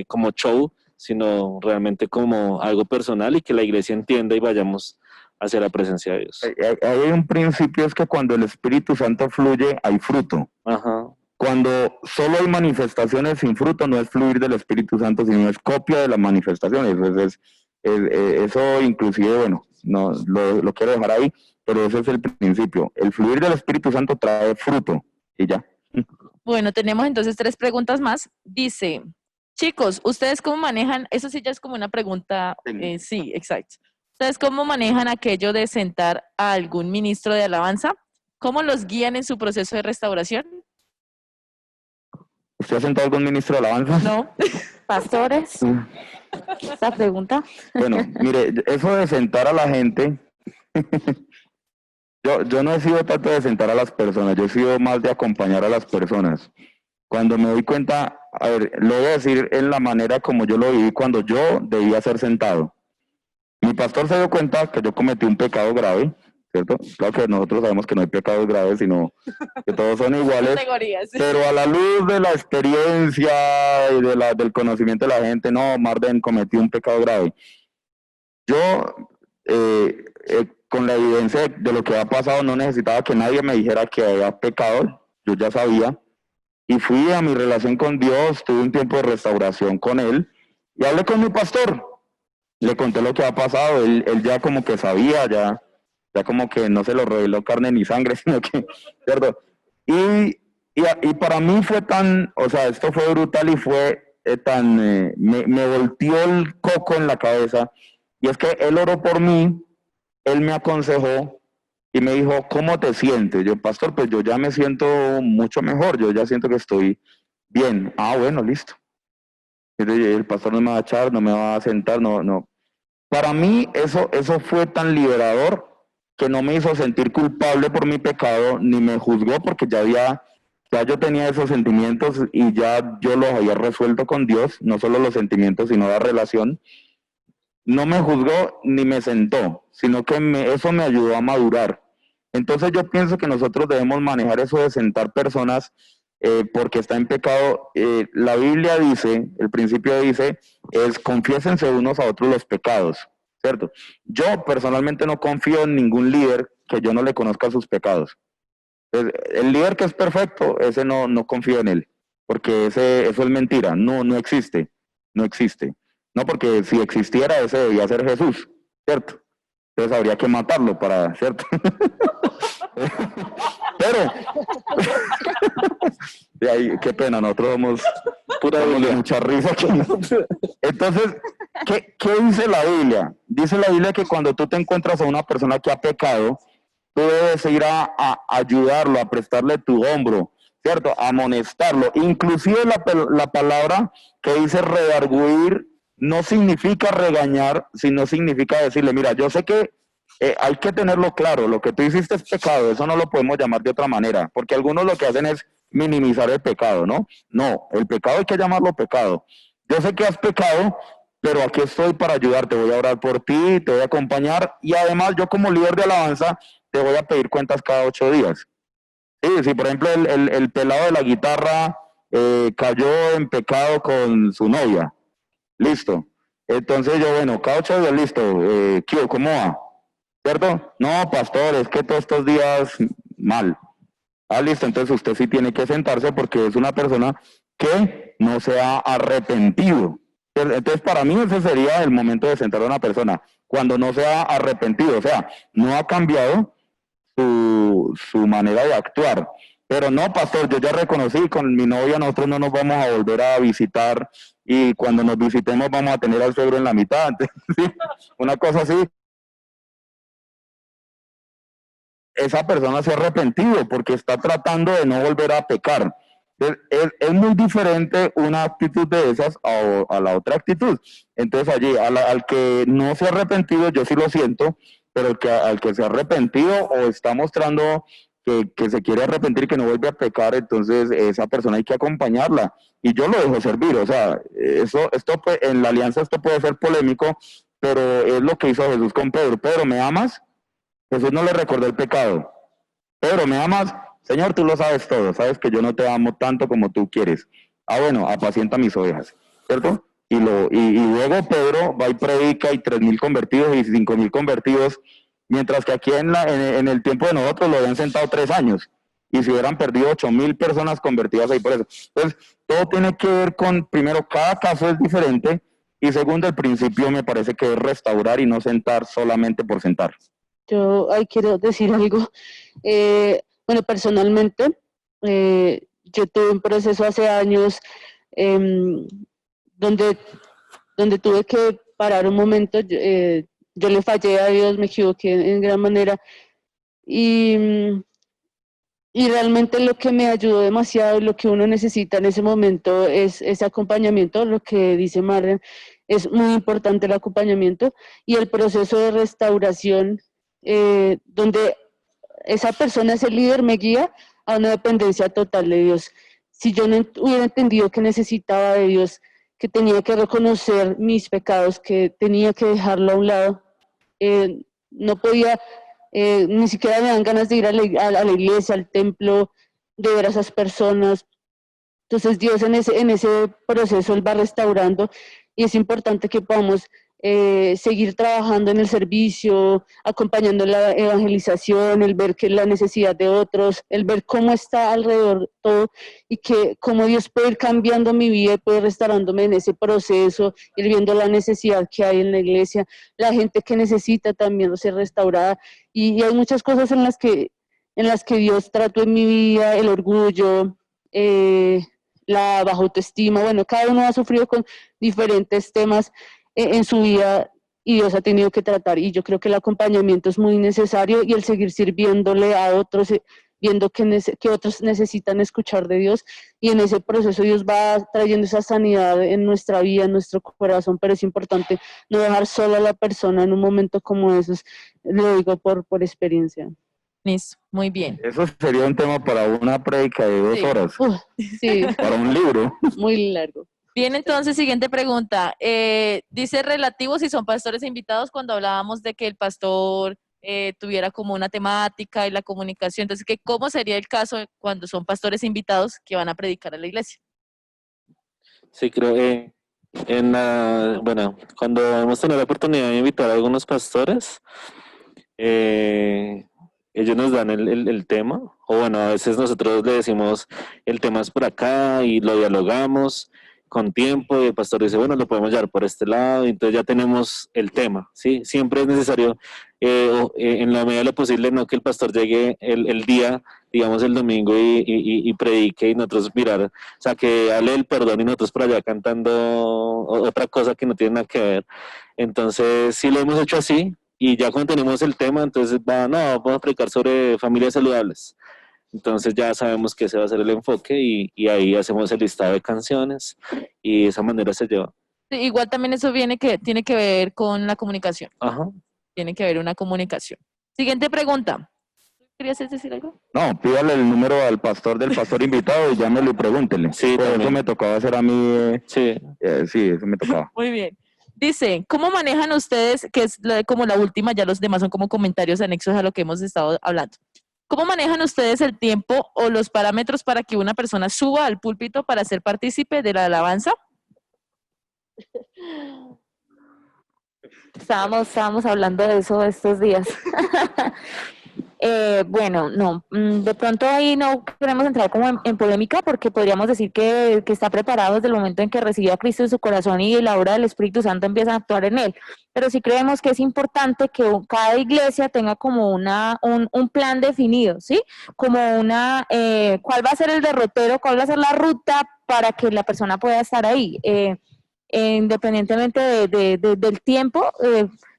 como show, sino realmente como algo personal y que la iglesia entienda y vayamos hacia la presencia de Dios. Hay un principio, es que cuando el Espíritu Santo fluye, hay fruto. Ajá. Cuando solo hay manifestaciones sin fruto, no es fluir del Espíritu Santo, sino es copia de las manifestaciones. Entonces, eso inclusive, bueno, no lo quiero dejar ahí, pero ese es el principio. El fluir del Espíritu Santo trae fruto y ya. Bueno, tenemos entonces 3 preguntas más. Dice, chicos, ¿ustedes cómo manejan? Eso sí ya es como una pregunta, sí, exacto. ¿Ustedes cómo manejan aquello de sentar a algún ministro de alabanza? ¿Cómo los guían en su proceso de restauración? ¿Usted ha sentado algún ministro de alabanza? No. Pastores, esa pregunta. Bueno, mire, eso de sentar a la gente, yo no he sido tanto de sentar a las personas, yo he sido más de acompañar a las personas. Cuando me doy cuenta, a ver, lo voy a decir en la manera como yo lo viví cuando yo debía ser sentado. Mi pastor se dio cuenta que yo cometí un pecado grave, ¿cierto? Claro que nosotros sabemos que no hay pecados graves, sino que todos son iguales. Categorías. Pero a la luz de la experiencia y del conocimiento de la gente, no, Marden cometió un pecado grave. Yo, con la evidencia de lo que había pasado, no necesitaba que nadie me dijera que había pecado, yo ya sabía. Y fui a mi relación con Dios, tuve un tiempo de restauración con Él, y hablé con mi pastor. Le conté lo que había pasado, él ya como que sabía, ya como que no se lo reveló carne ni sangre, sino que, ¿cierto? Y para mí fue tan, o sea, esto fue brutal y fue me volteó el coco en la cabeza, y es que él oró por mí, él me aconsejó y me dijo, ¿cómo te sientes? Yo, pastor, pues yo ya me siento mucho mejor, yo ya siento que estoy bien. Ah, bueno, listo. El pastor no me va a echar, no me va a sentar, no. Para mí eso fue tan liberador que no me hizo sentir culpable por mi pecado, ni me juzgó porque ya yo tenía esos sentimientos y ya yo los había resuelto con Dios, no solo los sentimientos, sino la relación. No me juzgó ni me sentó, sino que eso me ayudó a madurar. Entonces yo pienso que nosotros debemos manejar eso de sentar personas porque está en pecado. La Biblia dice, el principio dice, es confiésense unos a otros los pecados, ¿cierto? Yo personalmente no confío en ningún líder que yo no le conozca sus pecados. El líder que es perfecto, ese no confío en él, porque eso es mentira, no existe. No, porque si existiera, ese debía ser Jesús, ¿cierto? Entonces habría que matarlo ¿cierto? Pero, y ahí, qué pena, nosotros vamos mucha risa aquí. Entonces, ¿qué dice la Biblia? Dice la Biblia que cuando tú te encuentras a una persona que ha pecado, tú debes ir a ayudarlo, a prestarle tu hombro, ¿cierto? A amonestarlo. Inclusive la palabra que dice redarguir no significa regañar, sino significa decirle, mira, yo sé que hay que tenerlo claro, lo que tú hiciste es pecado, eso no lo podemos llamar de otra manera, porque algunos lo que hacen es minimizar el pecado, ¿no? No, el pecado hay que llamarlo pecado. Yo sé que has pecado, pero aquí estoy para ayudarte, voy a orar por ti, te voy a acompañar, y además yo como líder de alabanza te voy a pedir cuentas cada 8 días. Sí, si por ejemplo el pelado de la guitarra cayó en pecado con su novia, listo. Entonces yo, bueno, cada 8 días, listo. ¿Qué, cómo va? ¿Cierto? No, pastor, es que todos estos días mal. Ah, listo, entonces usted sí tiene que sentarse porque es una persona que no se ha arrepentido. Entonces, para mí ese sería el momento de sentar a una persona, cuando no se ha arrepentido, o sea, no ha cambiado su manera de actuar. Pero no, pastor, yo ya reconocí, con mi novia nosotros no nos vamos a volver a visitar y cuando nos visitemos vamos a tener al suegro en la mitad. Entonces, una cosa así. Esa persona se ha arrepentido porque está tratando de no volver a pecar. Es muy diferente una actitud de esas a la otra actitud. Entonces allí, al que no se ha arrepentido, yo sí lo siento, pero al que se ha arrepentido o está mostrando que se quiere arrepentir, que no vuelve a pecar, entonces esa persona hay que acompañarla. Y yo lo dejo servir, o sea, en la alianza esto puede ser polémico, pero es lo que hizo Jesús con Pedro. Pedro, ¿me amas? Jesús no le recordó el pecado. Pedro, ¿me amas? Señor, tú lo sabes todo. Sabes que yo no te amo tanto como tú quieres. Ah, bueno, apacienta mis ovejas, ¿cierto? Y luego Pedro va y predica y 3.000 convertidos y 5.000 convertidos, mientras que aquí en el tiempo de nosotros lo habían sentado 3 años. Y se hubieran perdido 8.000 personas convertidas ahí por eso. Entonces, todo tiene que ver con, primero, cada caso es diferente. Y segundo, el principio me parece que es restaurar y no sentar solamente por sentar. Yo ahí quiero decir algo. Bueno, personalmente, yo tuve un proceso hace años donde tuve que parar un momento. Yo le fallé a Dios, me equivoqué en gran manera. Y realmente lo que me ayudó demasiado, lo que uno necesita en ese momento es ese acompañamiento, lo que dice Marlene, es muy importante el acompañamiento y el proceso de restauración, donde esa persona, ese líder, me guía a una dependencia total de Dios. Si yo no hubiera entendido que necesitaba de Dios, que tenía que reconocer mis pecados, que tenía que dejarlo a un lado, no podía, ni siquiera me dan ganas de ir a la iglesia, al templo, de ver a esas personas. Entonces Dios en ese proceso Él va restaurando y es importante que podamos seguir trabajando en el servicio, acompañando la evangelización, el ver que la necesidad de otros, el ver cómo está alrededor todo y que cómo Dios puede ir cambiando mi vida y puede ir restaurándome en ese proceso, ir viendo la necesidad que hay en la iglesia, la gente que necesita también ser restaurada y hay muchas cosas en las que Dios trató en mi vida, el orgullo, la baja autoestima, bueno, cada uno ha sufrido con diferentes temas en su vida y Dios ha tenido que tratar y yo creo que el acompañamiento es muy necesario y el seguir sirviéndole a otros, viendo que otros necesitan escuchar de Dios y en ese proceso Dios va trayendo esa sanidad en nuestra vida, en nuestro corazón, pero es importante no dejar sola a la persona en un momento como esos, lo digo por experiencia. Listo, muy bien. Eso sería un tema para una prédica de 2 horas. Sí. Para un libro. Muy largo. Bien, entonces, siguiente pregunta. Dice relativo si son pastores invitados cuando hablábamos de que el pastor tuviera como una temática y la comunicación. Entonces, ¿cómo sería el caso cuando son pastores invitados que van a predicar a la iglesia? Sí, creo bueno, cuando hemos tenido la oportunidad de invitar a algunos pastores, ellos nos dan el tema, o bueno, a veces nosotros le decimos el tema es por acá y lo dialogamos con tiempo y el pastor dice, bueno, lo podemos llevar por este lado y entonces ya tenemos el tema, ¿sí? Siempre es necesario, en la medida de lo posible, no que el pastor llegue el día, digamos el domingo y predique y nosotros mirar, o sea, que hable el perdón y nosotros por allá cantando otra cosa que no tiene nada que ver. Entonces, sí lo hemos hecho así. Y ya cuando tenemos el tema, entonces vamos a predicar sobre familias saludables. Entonces ya sabemos que ese va a ser el enfoque y ahí hacemos el listado de canciones y de esa manera se lleva. Sí, igual también eso tiene que ver con la comunicación. Ajá. Tiene que haber una comunicación. Siguiente pregunta. ¿Querías decir algo? No, pídale el número al pastor del pastor invitado y llámelo y pregúntele. Sí, por eso me tocaba hacer a mí. Sí. Sí, eso me tocaba. Muy bien. Dice, ¿cómo manejan ustedes, que es como la última, ya los demás son como comentarios anexos a lo que hemos estado hablando? ¿Cómo manejan ustedes el tiempo o los parámetros para que una persona suba al púlpito para ser partícipe de la alabanza? Estábamos hablando de eso estos días. Bueno, no, de pronto ahí no queremos entrar como en polémica porque podríamos decir que está preparado desde el momento en que recibió a Cristo en su corazón y la obra del Espíritu Santo empieza a actuar en él. Pero sí creemos que es importante que cada iglesia tenga como un plan definido, ¿sí? Como cuál va a ser el derrotero, cuál va a ser la ruta para que la persona pueda estar ahí. Independientemente del tiempo,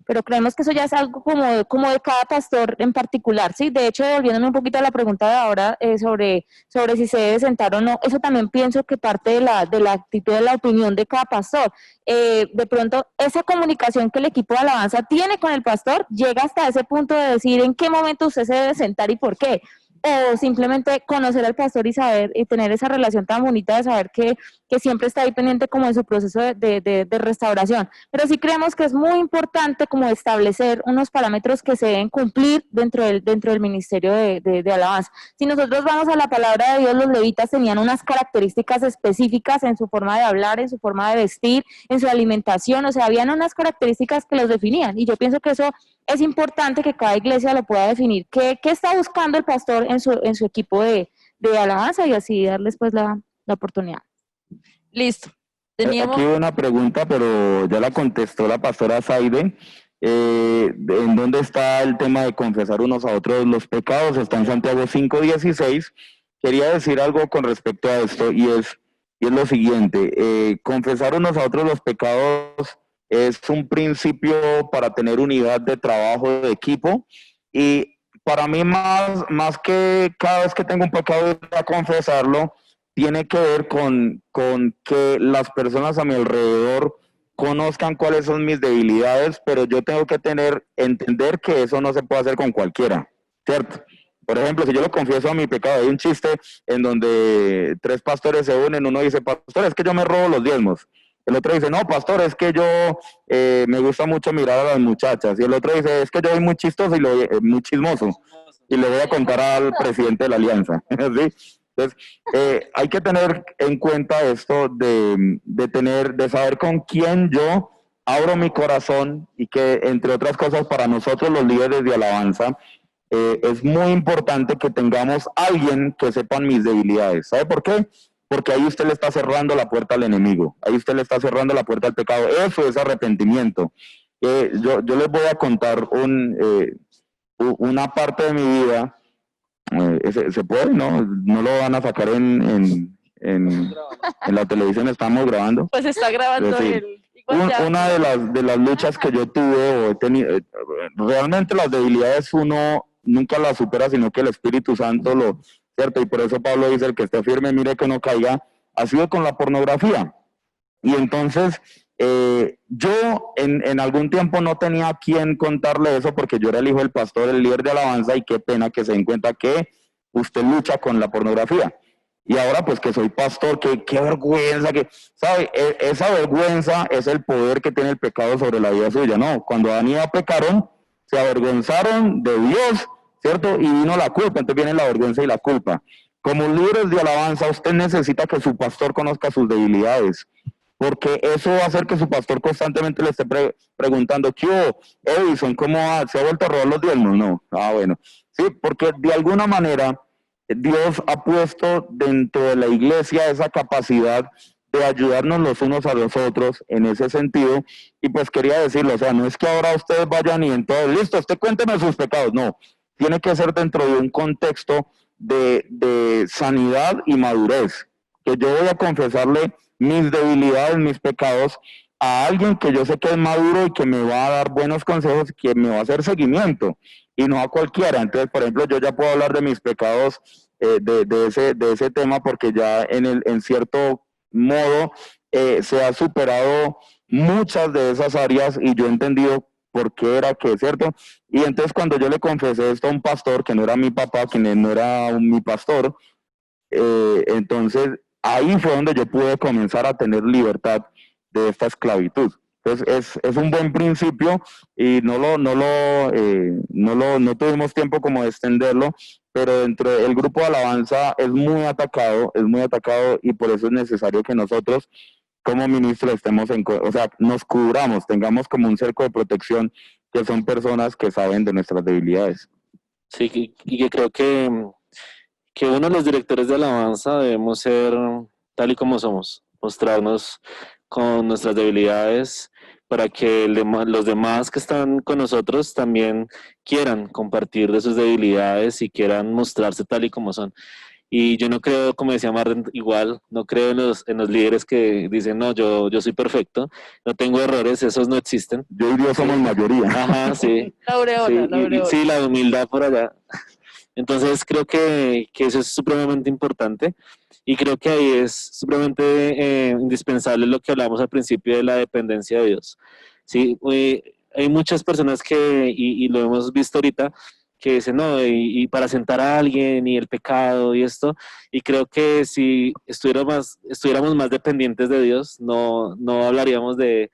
pero creemos que eso ya es algo como de cada pastor en particular, ¿sí? De hecho, volviéndome un poquito a la pregunta de ahora sobre si se debe sentar o no, eso también pienso que parte de la actitud, de la opinión de cada pastor. De pronto, esa comunicación que el equipo de alabanza tiene con el pastor llega hasta ese punto de decir en qué momento usted se debe sentar y por qué. O simplemente conocer al pastor y saber y tener esa relación tan bonita de saber que siempre está ahí pendiente como en su proceso de restauración. Pero sí creemos que es muy importante como establecer unos parámetros que se deben cumplir dentro del ministerio de alabanza. Si nosotros vamos a la palabra de Dios, los levitas tenían unas características específicas en su forma de hablar, en su forma de vestir, en su alimentación, o sea, habían unas características que los definían. Y yo pienso que eso es importante que cada iglesia lo pueda definir. ¿Qué está buscando el pastor en su equipo de alabanza? Y así darles pues la oportunidad. Listo. Aquí hay una pregunta, pero ya la contestó la pastora Zaide. ¿En dónde está el tema de confesar unos a otros los pecados? Está en Santiago 5:16. Quería decir algo con respecto a esto y es lo siguiente. Confesar unos a otros los pecados es un principio para tener unidad de trabajo de equipo, y para mí más que cada vez que tengo un pecado a confesarlo, tiene que ver con que las personas a mi alrededor conozcan cuáles son mis debilidades, pero yo tengo que entender que eso no se puede hacer con cualquiera, ¿cierto? Por ejemplo, si yo lo confieso a mi pecado, hay un chiste en donde 3 pastores se unen, uno dice, pastor, es que yo me robo los diezmos. El otro dice, no, pastor, es que yo me gusta mucho mirar a las muchachas. Y el otro dice, es que yo soy muy chistoso y muy chismoso. Y le voy a contar al presidente de la alianza. ¿Sí? Entonces, hay que tener en cuenta esto de saber con quién yo abro mi corazón, y que, entre otras cosas, para nosotros los líderes de alabanza, es muy importante que tengamos alguien que sepan mis debilidades. ¿Sabe por qué? Porque ahí usted le está cerrando la puerta al enemigo, ahí usted le está cerrando la puerta al pecado. Eso es arrepentimiento. Yo les voy a contar una parte de mi vida. ¿Se puede? No lo van a sacar en la televisión, estamos grabando. Pues está grabando una de las luchas que yo tuve o he tenido, realmente las debilidades uno nunca las supera, sino que el Espíritu Santo ¿cierto? Y por eso Pablo dice, el que esté firme, mire que no caiga, ha sido con la pornografía. Y entonces, yo en algún tiempo no tenía a quién contarle eso, porque yo era el hijo del pastor, el líder de alabanza, y qué pena que se den cuenta que usted lucha con la pornografía. Y ahora pues que soy pastor, qué vergüenza, ¿sabe? Esa vergüenza es el poder que tiene el pecado sobre la vida suya, ¿no? Cuando Adán y Eva pecaron, se avergonzaron de Dios, ¿cierto? Y vino la culpa, entonces viene la vergüenza y la culpa. Como líderes de alabanza, usted necesita que su pastor conozca sus debilidades, porque eso va a hacer que su pastor constantemente le esté preguntando, ¿qué hubo, Edison? ¿Cómo se ha vuelto a robar los diezmos? No, bueno, sí, porque de alguna manera Dios ha puesto dentro de la iglesia esa capacidad de ayudarnos los unos a los otros en ese sentido. Y pues quería decirlo, o sea, no es que ahora ustedes vayan y entonces, listo, usted cuénteme sus pecados, no, tiene que ser dentro de un contexto de sanidad y madurez, que yo voy a confesarle mis debilidades, mis pecados a alguien que yo sé que es maduro y que me va a dar buenos consejos, que me va a hacer seguimiento, y no a cualquiera. Entonces, por ejemplo, yo ya puedo hablar de mis pecados, de ese tema, porque ya en cierto modo se ha superado muchas de esas áreas, y yo he entendido por qué era que, ¿cierto? Y entonces cuando yo le confesé esto a un pastor, que no era mi papá, que no era mi pastor, entonces ahí fue donde yo pude comenzar a tener libertad de esta esclavitud. Entonces es un buen principio y no tuvimos tiempo como de extenderlo, pero dentro del grupo de alabanza es muy atacado y por eso es necesario que nosotros como ministros estemos o sea, nos cubramos, tengamos como un cerco de protección, que son personas que saben de nuestras debilidades. Sí, y que creo que uno de los directores de alabanza debemos ser tal y como somos, mostrarnos con nuestras debilidades para que los demás que están con nosotros también quieran compartir de sus debilidades y quieran mostrarse tal y como son. Y yo no creo, como decía Marden, igual, no creo en los líderes que dicen, no, yo soy perfecto, no tengo errores, esos no existen. Yo y Dios somos mayoría. Ajá, sí. La aureola, Sí, la aureola. sí, la humildad por allá. Entonces creo que eso es supremamente importante y creo que ahí es supremamente indispensable lo que hablamos al principio de la dependencia de Dios. Sí, hay muchas personas y lo hemos visto ahorita, que dicen, no, y para sentar a alguien y el pecado y esto, y creo que si estuviéramos más dependientes de Dios, no hablaríamos de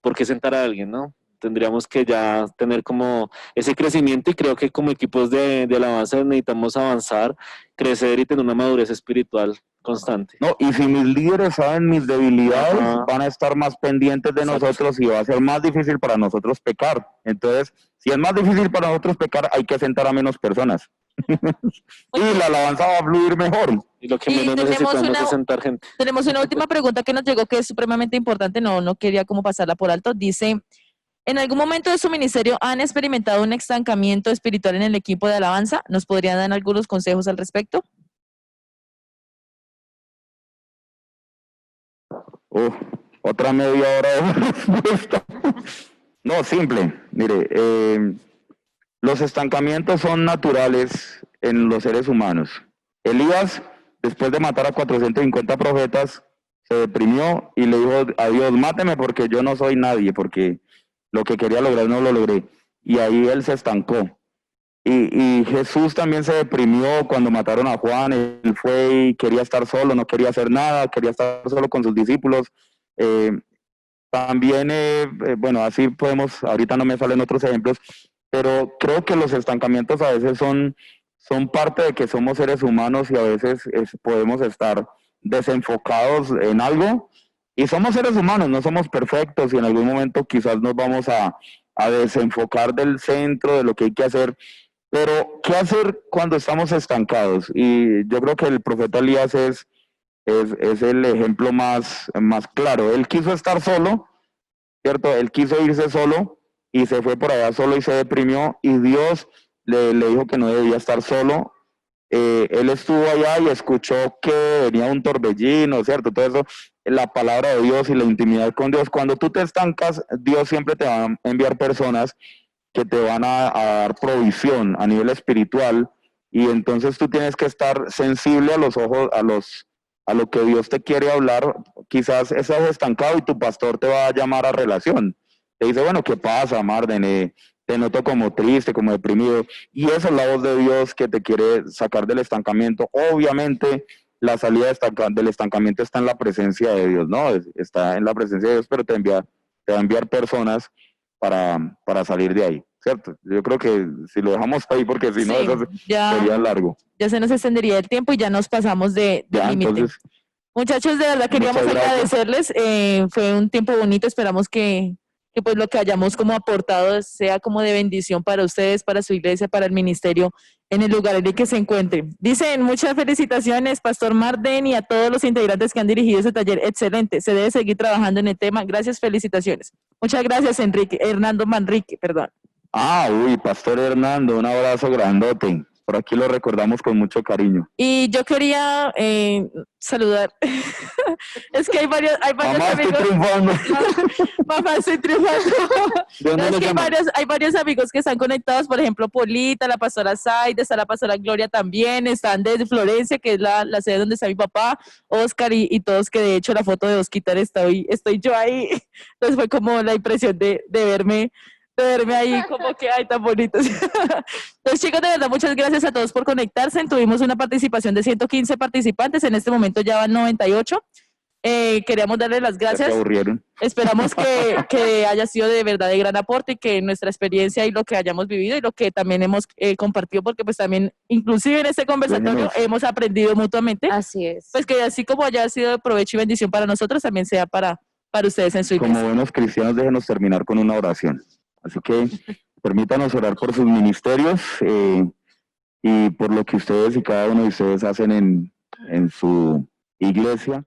por qué sentar a alguien, ¿no? Tendríamos que ya tener como ese crecimiento y creo que como equipos de alabanza necesitamos avanzar, crecer y tener una madurez espiritual constante. No, y si mis líderes saben mis debilidades, van a estar más pendientes de nosotros y va a ser más difícil para nosotros pecar. Entonces, si es más difícil para nosotros pecar, hay que sentar a menos personas. Y la alabanza va a fluir mejor. Y lo que Y menos tenemos necesitamos es sentar gente. Tenemos una última pregunta que nos llegó que es supremamente importante, no quería como pasarla por alto. Dice, ¿en algún momento de su ministerio han experimentado un estancamiento espiritual en el equipo de alabanza? ¿Nos podrían dar algunos consejos al respecto? Otra media hora de respuesta. No, simple. Mire, los estancamientos son naturales en los seres humanos. Elías, después de matar a 450 profetas, se deprimió y le dijo a Dios, máteme porque yo no soy nadie, porque lo que quería lograr no lo logré. Y ahí él se estancó. Y Jesús también se deprimió cuando mataron a Juan. Él fue y quería estar solo, no quería hacer nada, quería estar solo con sus discípulos. También, bueno, así podemos, ahorita no me salen otros ejemplos, pero creo que los estancamientos a veces son parte de que somos seres humanos y a veces podemos estar desenfocados en algo. Y somos seres humanos, no somos perfectos y en algún momento quizás nos vamos a desenfocar del centro, de lo que hay que hacer. Pero, ¿qué hacer cuando estamos estancados? Y yo creo que el profeta Elías es el ejemplo más claro. Él quiso estar solo, ¿cierto? Él quiso irse solo y se fue por allá solo y se deprimió y Dios le dijo que no debía estar solo. Él estuvo allá y escuchó que venía un torbellino, ¿cierto? Todo eso, la palabra de Dios y la intimidad con Dios. Cuando tú te estancas, Dios siempre te va a enviar personas que te van a dar provisión a nivel espiritual y entonces tú tienes que estar sensible a los ojos, a lo que Dios te quiere hablar. Quizás estás estancado y tu pastor te va a llamar a relación. Te dice, bueno, ¿qué pasa, Marden? Te noto como triste, como deprimido. Y esa es la voz de Dios que te quiere sacar del estancamiento. Obviamente, la salida del estancamiento está en la presencia de Dios, ¿no? Está en la presencia de Dios, pero te va a enviar personas para salir de ahí, ¿cierto? Yo creo que si lo dejamos ahí, porque si no, Sí, eso sería largo. Ya se nos extendería el tiempo y ya nos pasamos de límite. Entonces, Muchachos, de verdad queríamos muchas gracias. agradecerles. Fue un tiempo bonito. Esperamos que pues lo que hayamos como aportado sea como de bendición para ustedes, para su iglesia, para el ministerio, en el lugar en el que se encuentren. Dicen, muchas felicitaciones, Pastor Marden, y a todos los integrantes que han dirigido ese taller. Excelente. Se debe seguir trabajando en el tema. Gracias, felicitaciones. Muchas gracias, Hernando Manrique, perdón. Pastor Hernando, un abrazo grandote. Por aquí lo recordamos con mucho cariño. Y yo quería saludar. Es que hay varios Mamá, amigos. estoy triunfando. Mamá, estoy triunfando. ¿De dónde No, es lo que llaman? hay varios amigos que están conectados, por ejemplo, Polita, la pastora Zaida, está la pastora Gloria también, están desde Florencia, que es la sede donde está mi papá, Oscar y todos, que de hecho la foto de Osquitar estoy yo ahí. Entonces fue como la impresión de verme ahí como que, ay, tan bonitos. Entonces, chicos, de verdad, muchas gracias a todos por conectarse. Tuvimos una participación de 115 participantes, en este momento ya van 98. Queríamos darle las Ya se gracias. aburrieron. Esperamos que haya sido de verdad de gran aporte y que nuestra experiencia y lo que hayamos vivido y lo que también hemos compartido, porque pues también, inclusive en este conversatorio, Déjenos. hemos aprendido mutuamente, Así es. pues que así como haya sido de provecho y bendición para nosotros, también sea para ustedes en su Como iglesia. buenos cristianos, déjenos terminar con una oración. Así que permítanos orar por sus ministerios y por lo que ustedes y cada uno de ustedes hacen en su iglesia.